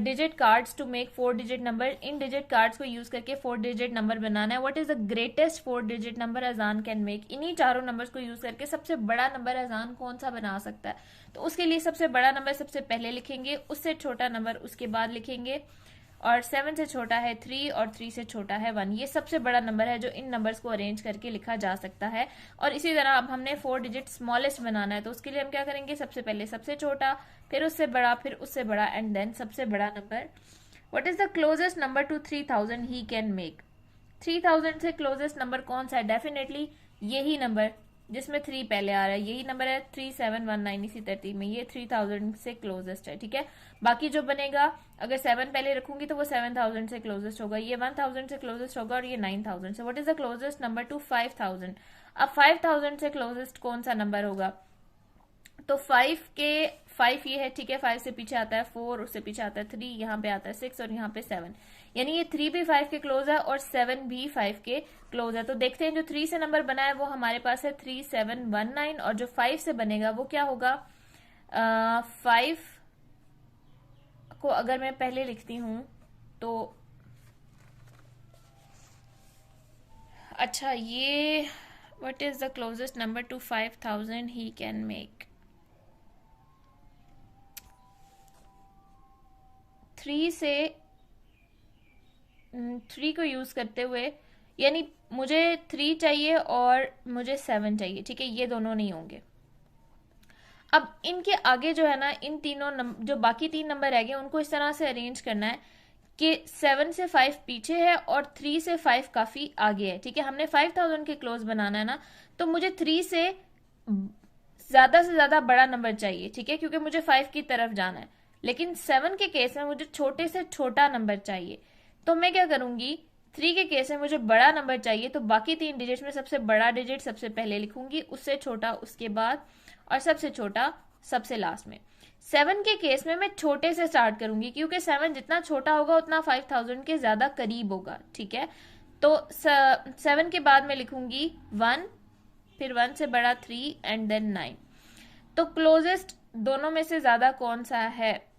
digit cards to make 4 digit number. इन डिजिट कार्ड्स को यूज करके 4 डिजिट नंबर बनाना है। What is the greatest 4 digit number Azaan can make. इन्हीं चारों नंबर्स को यूज करके सबसे बड़ा नंबर अजान कौन सा बना सकता है? तो उसके लिए सबसे बड़ा नंबर सबसे पहले लिखेंगे, उससे छोटा नंबर उसके बाद लिखेंगे, और 7 से छोटा है 3 और 3 से छोटा है 1। ये सबसे बड़ा नंबर है जो इन नंबर्स को अरेंज करके लिखा जा सकता है। और इसी तरह अब हमने 4 डिजिट स्मॉलेस्ट बनाना है, तो उसके लिए हम क्या करेंगे? सबसे पहले सबसे छोटा, फिर उससे बड़ा, फिर उससे बड़ा, एंड देन सबसे बड़ा number. What is the closest number two 3000 he can make. 3000 से क्लोजेस्ट नंबर कौन सा है? डेफिनेटली यही नंबर जिसमें 3 पहले आ रहा है, यही नंबर है 3719 इसी तरतीब में, ये 3000 से क्लोजेस्ट है, ठीक है। बाकी जो बनेगा, अगर 7 पहले रखूंगी तो वो 7000 से क्लोजेस्ट होगा, ये 1000 से क्लोजेस्ट होगा, और ये 9000 से। What is the closest number two 5000। अब 5000 से क्लोजेस्ट कौन सा नंबर होगा? तो 5 ये है, ठीक है। 5 से पीछे आता है 4, उससे पीछे आता है 3, यहाँ पे आता है 6 और यहाँ पे 7, यानी ये 3 भी 5 के क्लोज है और 7 भी 5 के क्लोज है। तो देखते हैं जो 3 से नंबर बना है वो हमारे पास है 3719, और जो 5 से बनेगा वो क्या होगा? 5 को अगर मैं पहले लिखती हूं तो अच्छा, ये what is the closest number two 5000 he can make. 3 को यूज करते हुए, यानी मुझे 3 चाहिए और मुझे 7 चाहिए, ठीक है, ये दोनों नहीं होंगे। अब इनके आगे जो है ना, इन तीनों जो बाकी 3 नंबर रह गए उनको इस तरह से अरेंज करना है कि 7 से 5 पीछे है और 3 से 5 काफी आगे है, ठीक है। हमने 5000 के क्लोज बनाना है ना, तो मुझे 3 से ज्यादा से ज्यादा बड़ा नंबर चाहिए, ठीक है, क्योंकि मुझे 5 की तरफ जाना है। लेकिन 7 के केस में मुझे छोटे से छोटा नंबर चाहिए, तो मैं क्या करूंगी? 3 के केस में मुझे बड़ा नंबर चाहिए, तो बाकी 3 डिजिट में सबसे बड़ा डिजिट सबसे पहले लिखूंगी, उससे छोटा उसके बाद, और सबसे छोटा सबसे लास्ट में। 7 के केस में मैं छोटे से स्टार्ट करूंगी, क्योंकि 7 जितना छोटा होगा उतना 5000 के ज्यादा करीब होगा, ठीक है। तो 7 के बाद मैं लिखूंगी 1, फिर 1 से बड़ा 3 एंड देन 9। तो क्लोजेस्ट दोनों में से ज्यादा कौन सा है?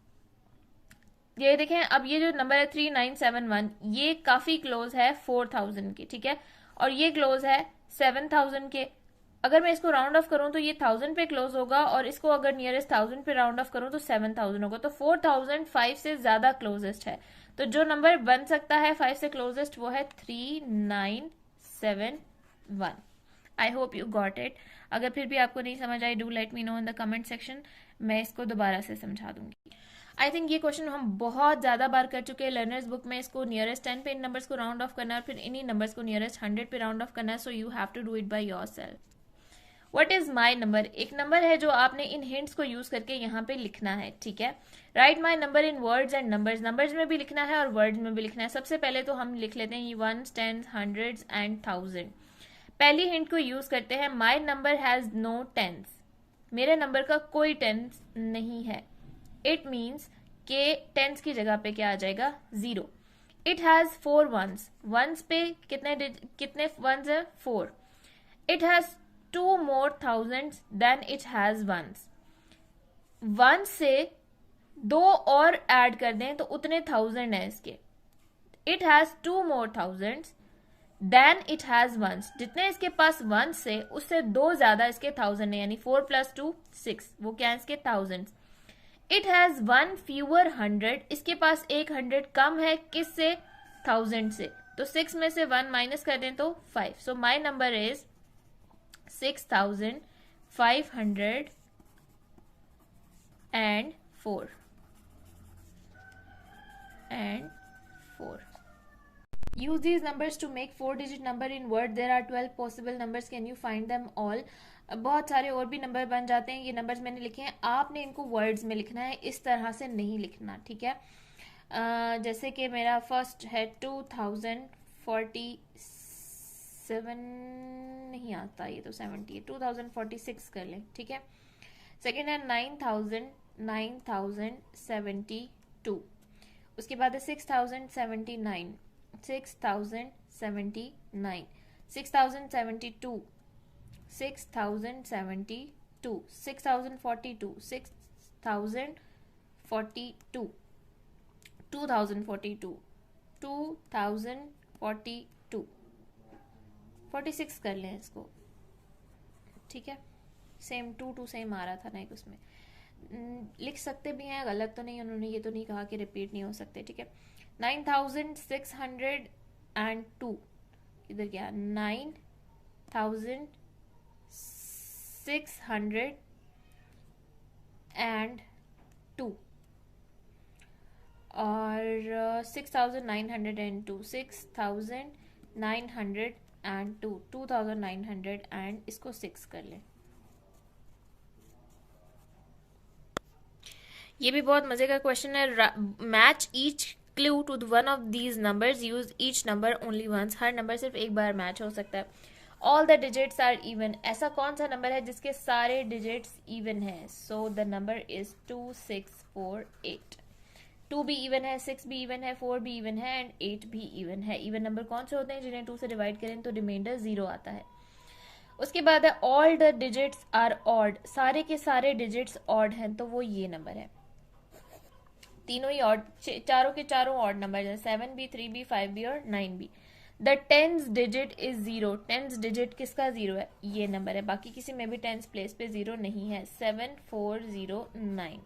ये देखें, अब ये जो नंबर है 3971, ये काफी क्लोज है 4000 के, ठीक है, और ये क्लोज है 7000 के। अगर मैं इसको राउंड ऑफ करूं तो ये 1000 पे क्लोज होगा, और इसको अगर नियरेस्ट 1000 पे राउंड ऑफ करूं तो 7000 होगा। तो 4000 5 से ज्यादा क्लोजेस्ट है, तो जो नंबर बन सकता है 5 से क्लोजेस्ट वो है 3971। I hope you got it. अगर फिर भी आपको नहीं समझ आई, do let me know in the comment section, मैं इसको दोबारा से समझा दूंगी। आई थिंक ये क्वेश्चन हम बहुत ज्यादा बार कर चुके हैं लर्नर्स बुक में। इसको नियरेस्ट 10 पे इन नंबर्स को राउंड ऑफ करना है, और फिर इन्हीं नंबर्स को नियरेस्ट 100 पे राउंड ऑफ करना है। So you have to do it by yourself. What is my number? एक नंबर है जो आपने इन हिंट्स को यूज करके यहाँ पे लिखना है, ठीक है। Right my number in words and numbers, numbers में भी लिखना है और वर्ड्स में भी लिखना है। सबसे पहले तो हम लिख लेते हैं 1s, 10s, 100s एंड 1000। पहली हिंट को यूज करते हैं, my number has no tens. मेरे नंबर का कोई टेंस नहीं है। इट मीन्स के टेंस की जगह पे क्या आ जाएगा? 0। इट हैज 4 ones, वंस पे कितने वंस है? 4। It has 2 more thousands than it has ones। 1 से 2 और ऐड कर दें तो उतने 1000 है इसके। It has 2 more thousands than it has ones, जितने इसके पास वंस से उससे 2 ज्यादा इसके 1000 है, यानी 4 + 2 6, वो क्या है इसके थाउजेंड्स। इट हैज 1 fewer 100, इसके पास एक 100 कम है किससे, 1000 से, तो 6 में से 1 माइनस कर दें तो 5। सो my number is 6504 and 4. Use these numbers to make 4-digit number in word. There are 12 possible numbers. Can you find them all? बहुत सारे और भी नंबर बन जाते हैं। ये नंबर्स मैंने लिखे हैं, आपने इनको वर्ड्स में लिखना है, इस तरह से नहीं लिखना, ठीक है। जैसे कि मेरा फर्स्ट है 2047, नहीं आता, ये तो 70 है, 2046 कर लें, ठीक है। सेकेंड है 9072, उसके बाद है 6079, 6072, 6042, 6042, 6042, 6042, 2042, 2042, 46 कर लें इसको, ठीक है। सेम 2 सेम आ रहा था ना एक उसमें, लिख सकते भी हैं, गलत तो नहीं, उन्होंने ये तो नहीं कहा कि रिपीट नहीं हो सकते, ठीक है। 9602, इधर क्या, 9602 और 6902, 6902, 2900 एंड इसको 6 कर लें। ये भी बहुत मजे का क्वेश्चन है। Match each clue to one of these numbers, use each number only once, हर नंबर सिर्फ एक बार मैच हो सकता है। All the digits are even, ऐसा कौन सा नंबर है जिसके सारे डिजिट्स इवन है? So the number is 2648। 2 भी इवन है, 6 भी इवन है, 4 भी इवन है एंड 8 भी इवन है। इवन नंबर कौन से होते हैं? जिन्हें 2 से डिवाइड करें तो रिमाइंडर 0 आता है। उसके बाद है all the digits are odd, सारे के सारे डिजिट्स ऑड हैं, तो वो ये नंबर है। तीनों ही ऑड, चारों के चारों ऑड नंबर है, 7 भी, 3 भी, 5 भी और 9 भी। The tens digit is 0, tens digit किसका 0 है? ये नंबर है, बाकी किसी में भी टेंस प्लेस पे 0 नहीं है। 7409।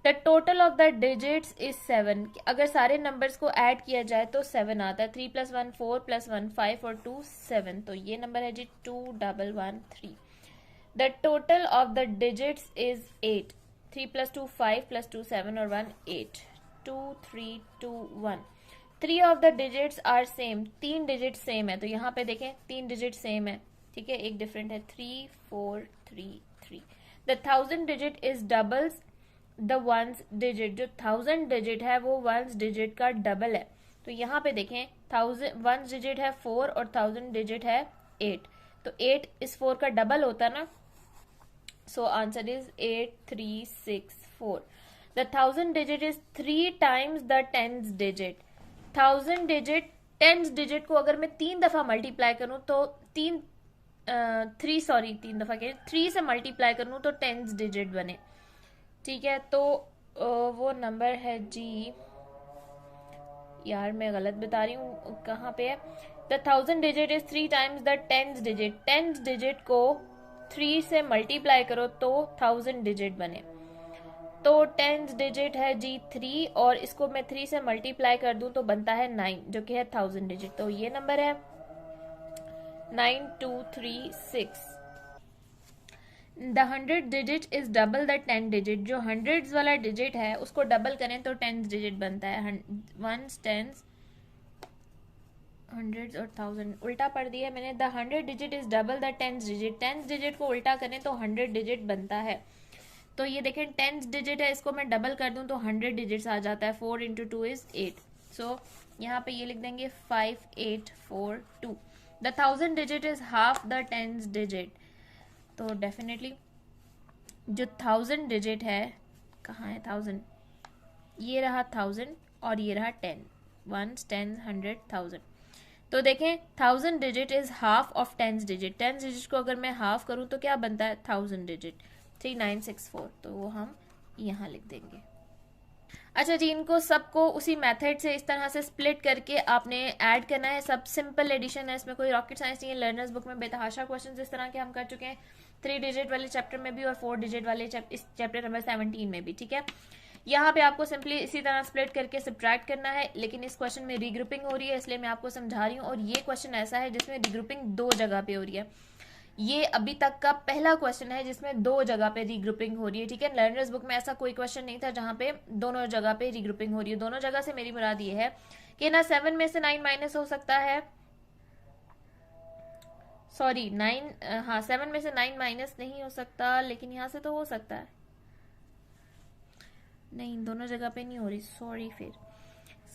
The total of the digits is 7, अगर सारे नंबर्स को ऐड किया जाए तो 7 आता है। 3 + 1 4 + 1 5 और 2 7, तो ये नंबर है जी 2113। The total of the digits is 8। 3 + 2 5 + 2 7 और 1 8, 2 3 2 1। 3 of the digits are same, 3 digit same है, तो यहाँ पे देखें 3 डिजिट सेम है, ठीक है, एक डिफरेंट है, 3 4 3 3। The 1000 digit is doubles the ones digit, जो 1000 डिजिट है वो वंस डिजिट का डबल है, तो यहाँ पे देखें 1000 वंस डिजिट है 4 और 1000 डिजिट है 8, तो 8 इस 4 का डबल होता है ना, so answer is 8364. The 1000 digit is 3 times the tens digit. 1000 digit, tens digit को अगर मैं 3 दफा मल्टीप्लाई करूं तो 3 से मल्टीप्लाई करूं तो टेंस डिजिट बने, ठीक है। तो वो नंबर है जी, यार मैं गलत बता रही हूँ, कहाँ पे है? The 1000 digit is 3 times the tens digit, tens digit को 3 से मल्टीप्लाई करो तो 1000 डिजिट बने, तो टेंस डिजिट है जी 3 और इसको मैं 3 से मल्टीप्लाई कर दूं तो बनता है 9, जो कि है 1000 डिजिट, तो ये नंबर है 9236। The 100 digit is double the 10 digit, जो हंड्रेड्स वाला डिजिट है उसको डबल करें तो टेंस डिजिट बनता है। वंस टेंस, हंड्रेड्स और 1000 उल्टा पढ़ दिया मैंने। The 100 digit is double the tens digit, tens digit को उल्टा करें तो 100 डिजिट बनता है, तो ये देखें टेंस डिजिट है, इसको मैं डबल कर दूं तो 100 डिजिट्स आ जाता है। 4 × 2 इज 8, सो यहाँ पे ये लिख देंगे 5842। The 1000 digit is half the tens digit, तो डेफिनेटली जो 1000 डिजिट है, कहाँ है 1000, ये रहा 1000 और ये रहा 10, 1 10 100 1000, तो देखें 1000 digit is half of tens digit, tens digit को अगर मैं हाफ करूं तो क्या बनता है 1000 डिजिट, 3964, तो वो हम यहाँ लिख देंगे। अच्छा जी, इनको सबको उसी मेथड से इस तरह से स्प्लिट करके आपने ऐड करना है। सब सिंपल एडिशन है, इसमें कोई रॉकेट साइंस नहीं है। लर्नर्स बुक में बेतहाशा क्वेश्चंस इस तरह के हम कर चुके हैं, 3 डिजिट वाले चैप्टर में भी और 4 डिजिट वाले इस चैप्टर नंबर 17 में भी, ठीक है। यहाँ पे आपको सिंपली इसी तरह स्प्लिट करके सब्ट्रैक्ट करना है, लेकिन इस क्वेश्चन में रीग्रुपिंग हो रही है, इसलिए मैं आपको समझा रही हूँ। और ये क्वेश्चन ऐसा है जिसमें रीग्रुपिंग 2 जगह पे हो रही है। ये अभी तक का पहला क्वेश्चन है जिसमें 2 जगह पे रीग्रुपिंग हो रही है, ठीक है। लर्नर्स बुक में ऐसा कोई क्वेश्चन नहीं था जहां पे दोनों जगह पे रीग्रुपिंग हो रही है। दोनों जगह से मेरी मुराद ये है कि ना 7 में से 9 माइनस हो सकता है, सॉरी 9, हाँ 7 में से 9 माइनस नहीं हो सकता, लेकिन यहां से तो हो सकता है। नहीं, दोनों जगह पे नहीं हो रही, सॉरी। फिर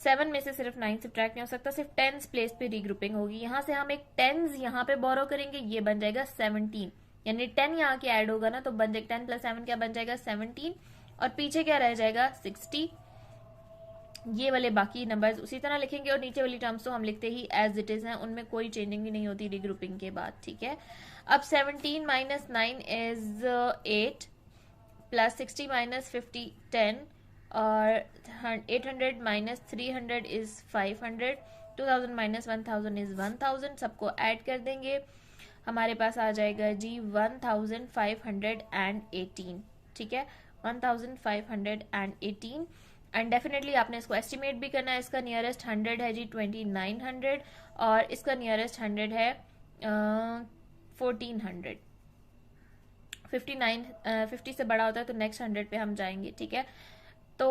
7 में से सिर्फ 9 सब्ट्रैक्ट नहीं हो सकता, सिर्फ टेंस प्लेस पे रीग्रुपिंग होगी। यहां से हम एक टेंस यहाँ पे बोरो करेंगे, ये बन जाएगा 17, यानी 10 यहाँ के ऐड होगा ना, तो बन जाएगा 10 + 7 क्या बन जाएगा 17, और पीछे क्या रह जाएगा 60। ये वाले बाकी नंबर्स उसी तरह लिखेंगे, और नीचे वाली टर्म्स तो हम लिखते ही एज इट इज हैं, उनमें कोई चेंजिंग भी नहीं होती रीग्रुपिंग के बाद, ठीक है। अब 17 - 9 इज 8, प्लस 60 - 50 10, और 800 - 300 इज 500, 2000 - 1000 इज 1000। सबको ऐड कर देंगे, हमारे पास आ जाएगा जी 1518, ठीक है, 1518। एंड डेफिनेटली आपने इसको एस्टिमेट भी करना है। इसका नियरेस्ट 100 है जी 2900, और इसका नियरेस्ट 100 है 1400। 50 से बड़ा होता है तो नेक्स्ट 100 पे हम जाएंगे, ठीक है। तो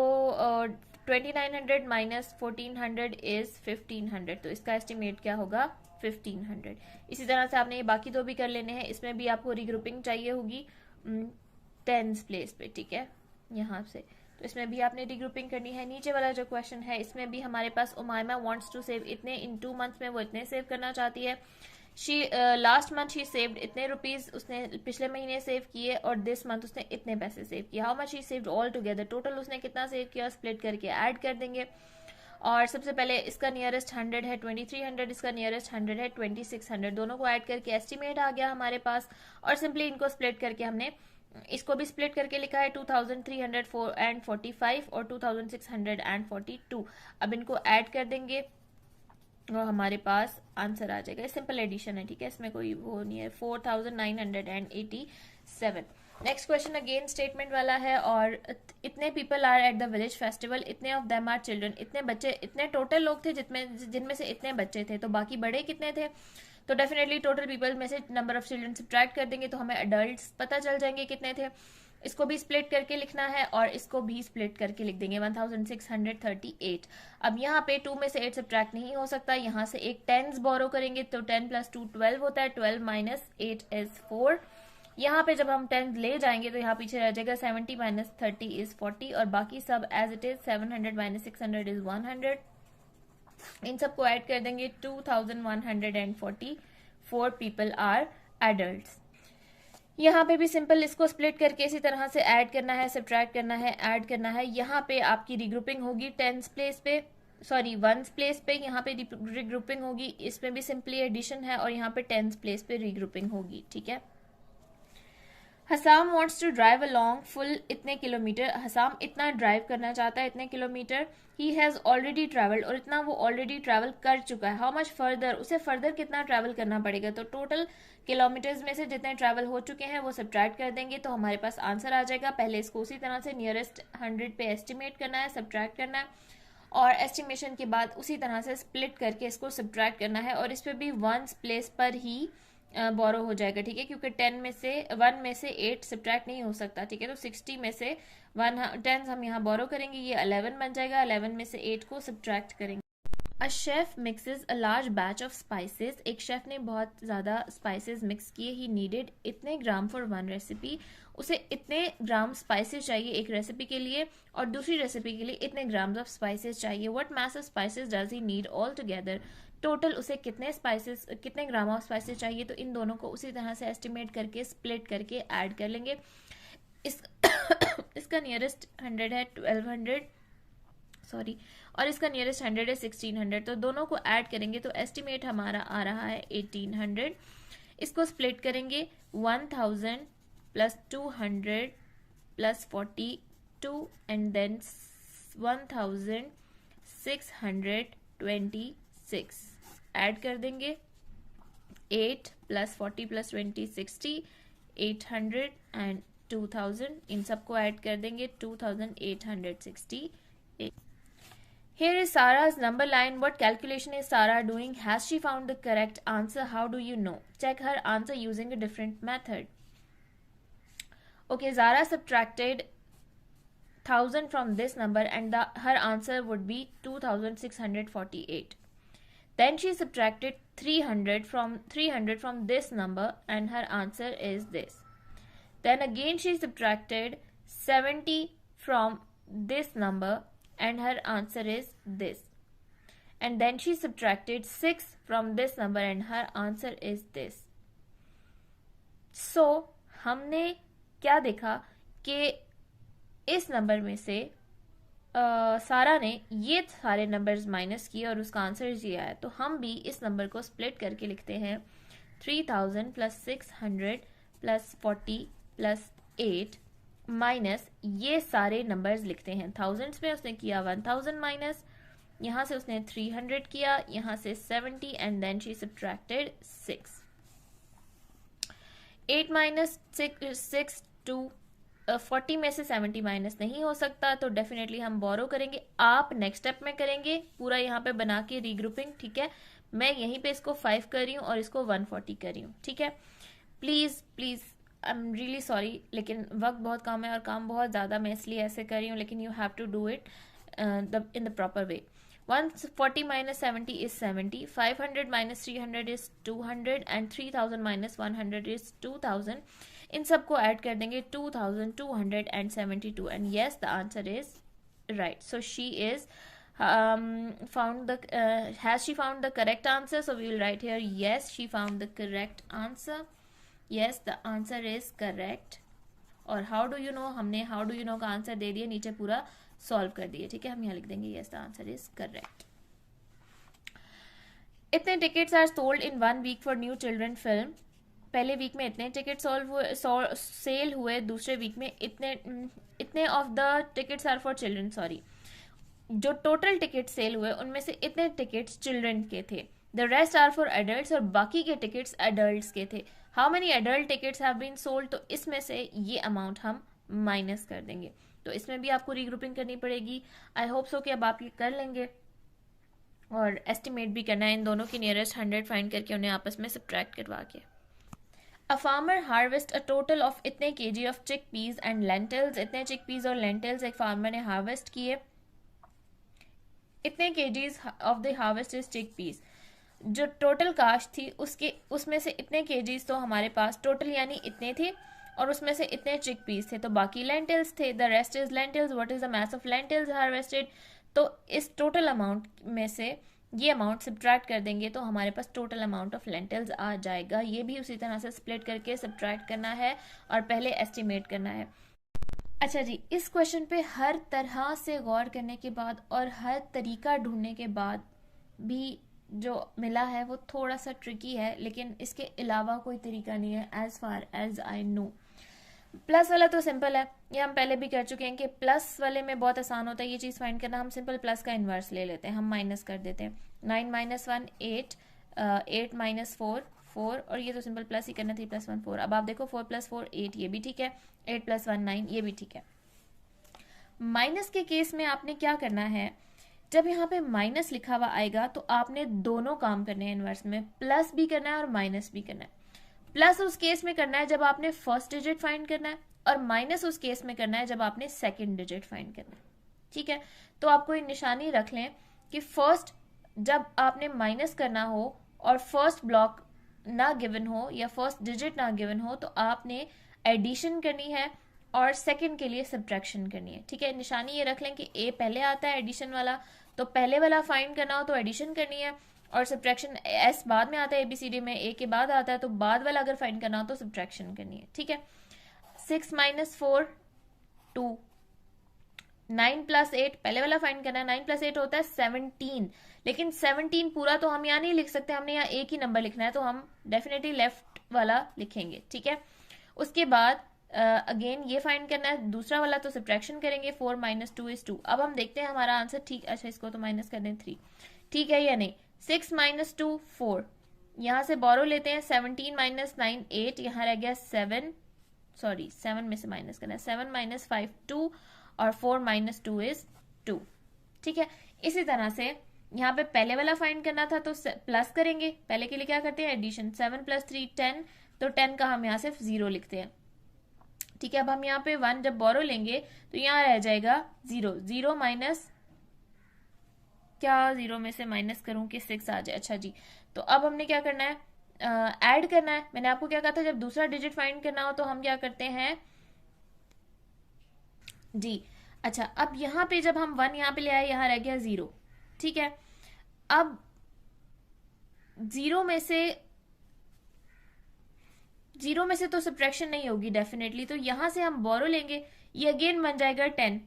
2900 माइनस 1400 इज 1500, तो इसका एस्टिमेट क्या होगा 1500। इसी तरह से आपने ये बाकी दो भी कर लेने हैं। इसमें भी आपको रीग्रुपिंग चाहिए होगी 10th प्लेस पे, ठीक है, यहाँ से। तो इसमें भी आपने रीग्रुपिंग करनी है। नीचे वाला जो क्वेश्चन है इसमें भी हमारे पास उमायमा वांट्स टू सेव इतने इन 2 मंथ्स में, वो इतने सेव करना चाहती है। She last month she saved इतने रुपीज उसने पिछले महीने सेव किए, और दिस मंथ उसने इतने पैसे सेव किए। How much she saved all together, total उसने कितना सेव किया, स्प्लिट करके ऐड कर देंगे। और सबसे पहले इसका नियरेस्ट 100 है 2300, इसका नियरेस्ट 100 है 2600, दोनों को ऐड करके एस्टिमेट आ गया हमारे पास। और सिंपली इनको स्प्लिट करके हमने इसको भी स्प्लिट करके लिखा है 2345 और 2642। अब इनको ऐड कर देंगे और हमारे पास आंसर आ जाएगा। सिंपल एडिशन है, ठीक है, इसमें कोई वो नहीं है, 4987। नेक्स्ट क्वेश्चन अगेन स्टेटमेंट वाला है, और इतने people are at the village festival, इतने ऑफ देम आर चिल्ड्रन, इतने बच्चे, इतने टोटल लोग थे जिनमें से इतने बच्चे थे, तो बाकी बड़े कितने थे। तो डेफिनेटली टोटल पीपल में से नंबर ऑफ चिल्ड्रन सब्ट्रैक्ट कर देंगे तो हमें अडल्ट पता चल जाएंगे कितने थे। इसको भी स्प्लिट करके लिखना है और इसको भी स्प्लिट करके लिख देंगे 1638। अब यहाँ पे 2 में से 8 सब्ट्रैक्ट नहीं हो सकता, यहाँ से एक 10 बोरो करेंगे तो 10 + 2 12 होता है, 12 - 8 इज 4। यहाँ पे जब हम 10 ले जाएंगे तो यहाँ पीछे रह जाएगा 70 - 30 इज 40, और बाकी सब एज इट इज 700 - 600 इज 100। इन सबको ऐड कर देंगे, 2144 पीपल आर एडल्ट्स। यहाँ पे भी सिंपल इसको स्प्लिट करके इसी तरह से ऐड करना है, सब्ट्रैक्ट करना है, ऐड करना है। यहाँ पे आपकी रीग्रुपिंग होगी 10th प्लेस पे, सॉरी 1st प्लेस पे, यहाँ पे रीग्रुपिंग होगी। इसमें भी सिंपली एडिशन है, और यहाँ पे 10th प्लेस पे रीग्रुपिंग होगी, ठीक है। Hasam wants to drive along full इतने किलोमीटर, हसाम इतना ड्राइव करना चाहता है इतने kilometre. He has already travelled, और इतना वो ऑलरेडी ट्रेवल कर चुका है। हाउ मच फर्दर, उसे फर्दर कितना ट्रेवल करना पड़ेगा। तो टोटल किलोमीटर्स में से जितने ट्रेवल हो चुके हैं वो सब्ट्रैक्ट कर देंगे तो हमारे पास आंसर आ जाएगा। पहले इसको उसी तरह से नियरेस्ट 100 पे एस्टिमेट करना है, सब्ट्रैक्ट करना है, और एस्टिमेशन के बाद उसी तरह से स्प्लिट करके इसको सब्ट्रैक्ट करना है। और इस पर भी 1 प्लेस पर ही बोरो हो जाएगा, ठीक है, क्योंकि 1 में से 8 सब्ट्रैक्ट नहीं हो सकता, ठीक है। तो 60 में से 10 हम यहाँ बोरो करेंगे, ये 11 बन जाएगा। 11 में से 8 को सब्ट्रैक्ट करेंगे। A chef mixes a large batch of spices, एक शेफ ने बहुत ज़्यादा स्पाइसेस मिक्स किए। ही नीडेड इतने ग्राम फॉर 1 रेसिपी, उसे इतने ग्राम स्पाइसेस चाहिए एक रेसिपी के लिए, और दूसरी रेसिपी के लिए इतने ग्राम्स ऑफ स्पाइसेस चाहिए। What mass of spices does he need all together, total उसे कितने ग्राम ऑफ स्पाइसेस चाहिए। तो इन दोनों को उसी तरह से एस्टिमेट करके स्प्लिट करके ऐड कर लेंगे। इसका नियरेस्ट 100 है 1200, सॉरी, और इसका नियरेस्ट 100 है 1600। तो दोनों को ऐड करेंगे तो एस्टिमेट हमारा आ रहा है 1800। इसको स्प्लिट करेंगे 1000 + 200 + 42 एंड देन 1626 ऐड कर देंगे 8 + 40 + 20 60 800 एंड 2000 इन सबको ऐड कर देंगे 2868. Here is Sarah's number line. What calculation is Sarah doing? Has she found the correct answer? How do you know? Check her answer using a different method. Okay, Zara subtracted 1000 from this number and her answer would be 2648. Then she subtracted 300 from this number and her answer is this. Then again she subtracted 70 from this number and her answer is this. And then she subtracted 6 from this number and her answer is this. So हमने क्या देखा कि इस number में से सारा ने ये सारे नंबर्स माइनस किए और उसका आंसर ये आया. तो हम भी इस नंबर को स्प्लिट करके लिखते हैं 3000 + 600 + 40 + 8 माइनस ये सारे नंबर्स लिखते हैं. थाउजेंड्स में उसने किया 1000 माइनस, यहाँ से उसने 300 किया, यहाँ से 70 and then she subtracted 6. 8 minus 6 to 40 में से 70 माइनस नहीं हो सकता, तो डेफिनेटली हम बोरो करेंगे. आप नेक्स्ट स्टेप में करेंगे पूरा यहाँ पे बना के रीग्रुपिंग. ठीक है, मैं यहीं पे इसको 5 कर रही हूँ और इसको 140 कर रही हूँ. ठीक है, please please I am really sorry, लेकिन वक्त बहुत कम है और काम बहुत ज़्यादा, मैं इसलिए ऐसे कर रही हूँ. लेकिन you have to do it in the proper way. 140 minus 70 is 70, 500 minus 300 is 200 and 3000 minus 100 is 2000. इन सबको ऐड कर देंगे 2272 and yes the answer is right. So she is has she found the correct answer? So we will write here yes, she found the correct answer. Yes, the answer is correct. और how do you know, हमने how do you know का answer दे दिया, नीचे पूरा solve कर दिए. ठीक है, हम यहाँ लिख देंगे yes the answer is correct. इतने tickets are sold in 1 week for new children film. पहले वीक में इतने टिकट सेल हुए, दूसरे वीक में इतने of the tickets are for children. Sorry, जो टोटल टिकट सेल हुए उनमें से इतने टिकट्स चिल्ड्रन के थे. The rest are for adults और बाकी के टिकट्स एडल्ट्स के थे. How many adult tickets have been sold, तो इसमें से ये अमाउंट हम माइनस कर देंगे. तो इसमें भी आपको रीग्रुपिंग करनी पड़ेगी. आई होप सो कि अब आप ये कर लेंगे और एस्टिमेट भी करना है. इन दोनों की नियरेस्ट 100 फाइंड करके उन्हें आपस में सब्ट्रैक्ट करवा के. A farmer harvest a total of इतने kg of chickpeas and lentils. इतने chickpeas और lentils एक फार्मर ने हार्वेस्ट किए. इतने kgs of the harvest is chickpeas. जो टोटल काश्त थी उसमें से इतने kgs तो हमारे पास टोटल यानी इतने थे और उसमें से इतने chickpeas थे, तो बाकी lentils थे. The rest is lentils. What is the mass of lentils harvested? तो इस टोटल अमाउंट में से ये अमाउंट सब्ट्रैक्ट कर देंगे तो हमारे पास टोटल अमाउंट ऑफ लेंटिल्स आ जाएगा. ये भी उसी तरह से स्प्लिट करके सब्ट्रैक्ट करना है और पहले एस्टिमेट करना है. अच्छा जी, इस क्वेश्चन पे हर तरह से गौर करने के बाद और हर तरीका ढूंढने के बाद भी जो मिला है वो थोड़ा सा ट्रिकी है, लेकिन इसके अलावा कोई तरीका नहीं है as far as I know. Plus वाला तो सिंपल है, ये हम पहले भी कर चुके हैं कि प्लस वाले में बहुत आसान होता है ये चीज़ फाइंड करना. हम सिंपल प्लस का इन्वर्स ले लेते हैं, हम माइनस कर देते हैं. 9 - 1 8, 8 - 4 4 और ये तो सिंपल प्लस ही करना. 3 + 1 4. अब आप देखो 4 + 4 8, ये भी ठीक है. 8 + 1 9, ये भी ठीक है. माइनस के केस में आपने क्या करना है, जब यहाँ पे माइनस लिखा हुआ आएगा तो आपने दोनों काम करने हैं इन्वर्स में, प्लस भी करना है और माइनस भी करना है. प्लस उस केस में करना है जब आपने फर्स्ट डिजिट फाइंड करना है और माइनस उस केस में करना है जब आपने सेकंड डिजिट फाइंड करना है. ठीक है, तो आपको एक निशानी रख लें कि फर्स्ट जब आपने माइनस करना हो और फर्स्ट ब्लॉक ना गिवन हो या फर्स्ट डिजिट ना गिवन हो तो आपने एडिशन करनी है और सेकंड के लिए सब्ट्रैक्शन करनी है. ठीक है, निशानी ये रख लें कि ए पहले आता है एडिशन वाला, तो पहले वाला फाइंड करना हो तो एडिशन करनी है और सब्ट्रैक्शन एस बाद में आता है ABCD में, ए के बाद आता है, तो बाद वाला अगर फाइंड करना हो तो सब्ट्रैक्शन करनी है. ठीक है, 6 - 4 2, 9 + 8 पहले वाला फाइंड करना है. 9 + 8 होता है 17, लेकिन 17 पूरा तो हम यहाँ नहीं लिख सकते, हमने यहाँ एक ही नंबर लिखना है, तो हम डेफिनेटली लेफ्ट वाला लिखेंगे. ठीक है, उसके बाद अगेन ये फाइंड करना है, दूसरा वाला तो सब्ट्रैक्शन करेंगे, 4 माइनस 2 इज 2। अब हम देखते हैं हमारा आंसर, ठीक, अच्छा इसको तो माइनस कर दें 3, ठीक है या नहीं। 6 माइनस 2 4, यहाँ से बोरो लेते हैं, 17 माइनस 9 8, यहाँ रह गया 7, सॉरी 7 में से माइनस करना है, 7 माइनस 5 2 और 4 माइनस 2 इज 2, ठीक है। इसी तरह से यहाँ पे पहले वाला फाइंड करना था तो प्लस करेंगे, पहले के लिए क्या करते हैं एडिशन, 7 प्लस 3 10, तो 10 का हम यहाँ सिर्फ 0 लिखते हैं, ठीक है। अब हम यहाँ पे 1 जब बोरो लेंगे तो यहाँ रह जाएगा 0, 0 माइनस, क्या 0 में से माइनस करूं कि 6 आ जाए, अच्छा जी। तो अब हमने क्या करना है, ऐड करना है। मैंने आपको क्या कहा था, जब दूसरा डिजिट फाइंड करना हो तो हम क्या करते हैं जी। अच्छा, अब यहाँ पे जब हम 1 यहाँ पे ले आए, यहाँ रह गया 0, ठीक है। अब 0 में से तो सब्ट्रैक्शन नहीं होगी डेफिनेटली, तो यहां से हम बोरो लेंगे, ये अगेन बन जाएगा 10,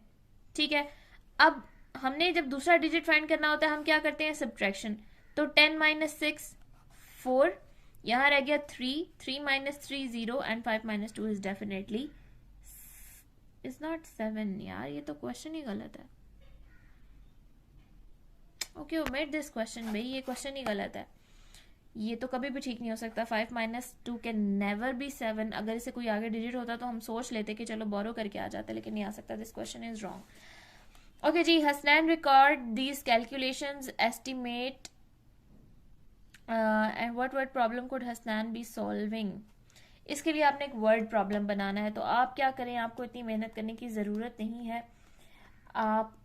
ठीक है। अब हमने जब दूसरा डिजिट फाइंड करना होता है हम क्या करते हैं सब्ट्रैक्शन, तो 10 माइनस 6 4, यहां रह गया 3, 3 minus 3 0 and 5 minus 2 is definitely is not 7। यार ये तो क्वेश्चन ही गलत है। ओके, ओमिट दिस क्वेश्चन भाई, ये क्वेश्चन ही गलत है, ये तो कभी भी ठीक नहीं हो सकता। 5 माइनस 2 कैन नेवर बी 7। अगर इसे कोई आगे डिजिट होता तो हम सोच लेते कि चलो बोरो करके आ जाता, लेकिन नहीं आ सकता। This question is wrong. Okay जी, Hasnain record these calculations, estimate and what problem could Hasnain be solving. इसके लिए आपने एक वर्ड प्रॉब्लम बनाना है, तो आप क्या करें, आपको इतनी मेहनत करने की ज़रूरत नहीं है। आप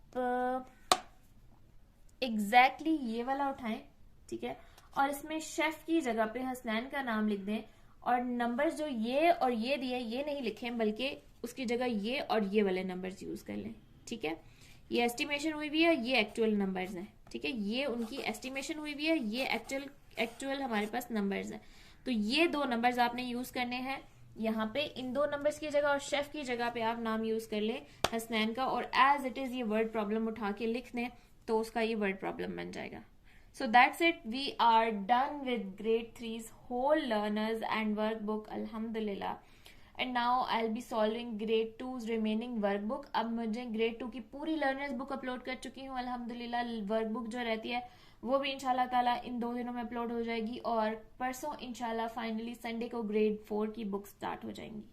एग्जैक्टली ये वाला उठाएं, ठीक है, और इसमें शेफ की जगह पे हसनैन का नाम लिख दें, और नंबर्स जो ये और ये दिए ये नहीं लिखें, बल्कि उसकी जगह ये और ये वाले नंबर्स यूज कर लें, ठीक है। ये एस्टिमेशन हुई हुई है, ये एक्चुअल नंबर्स हैं, ठीक है। ये उनकी एस्टिमेशन हुई हुई है, ये एक्चुअल हमारे पास नंबर्स हैं। तो ये दो नंबर्स आपने यूज करने हैं यहाँ पे, इन दो नंबर्स की जगह और शेफ की जगह पे आप नाम यूज कर लें हसनैन का, और एज इट इज ये वर्ड प्रॉब्लम उठा के लिख दें, तो उसका ये वर्ड प्रॉब्लम बन जाएगा। So that's it. We are done with grade 3's whole learners and workbook, alhamdulillah. And now I'll be solving grade 2's remaining workbook. अब मुझे grade 2 की पूरी learners book अपलोड कर चुकी हूँ अल्हम्दुलिल्लाह। वर्कबुक जो रहती है वो भी इंशाल्लाह ताला इन 2 दिनों में अपलोड हो जाएगी, और परसों इंशाल्लाह फाइनली संडे को grade 4 की बुक स्टार्ट हो जाएंगी।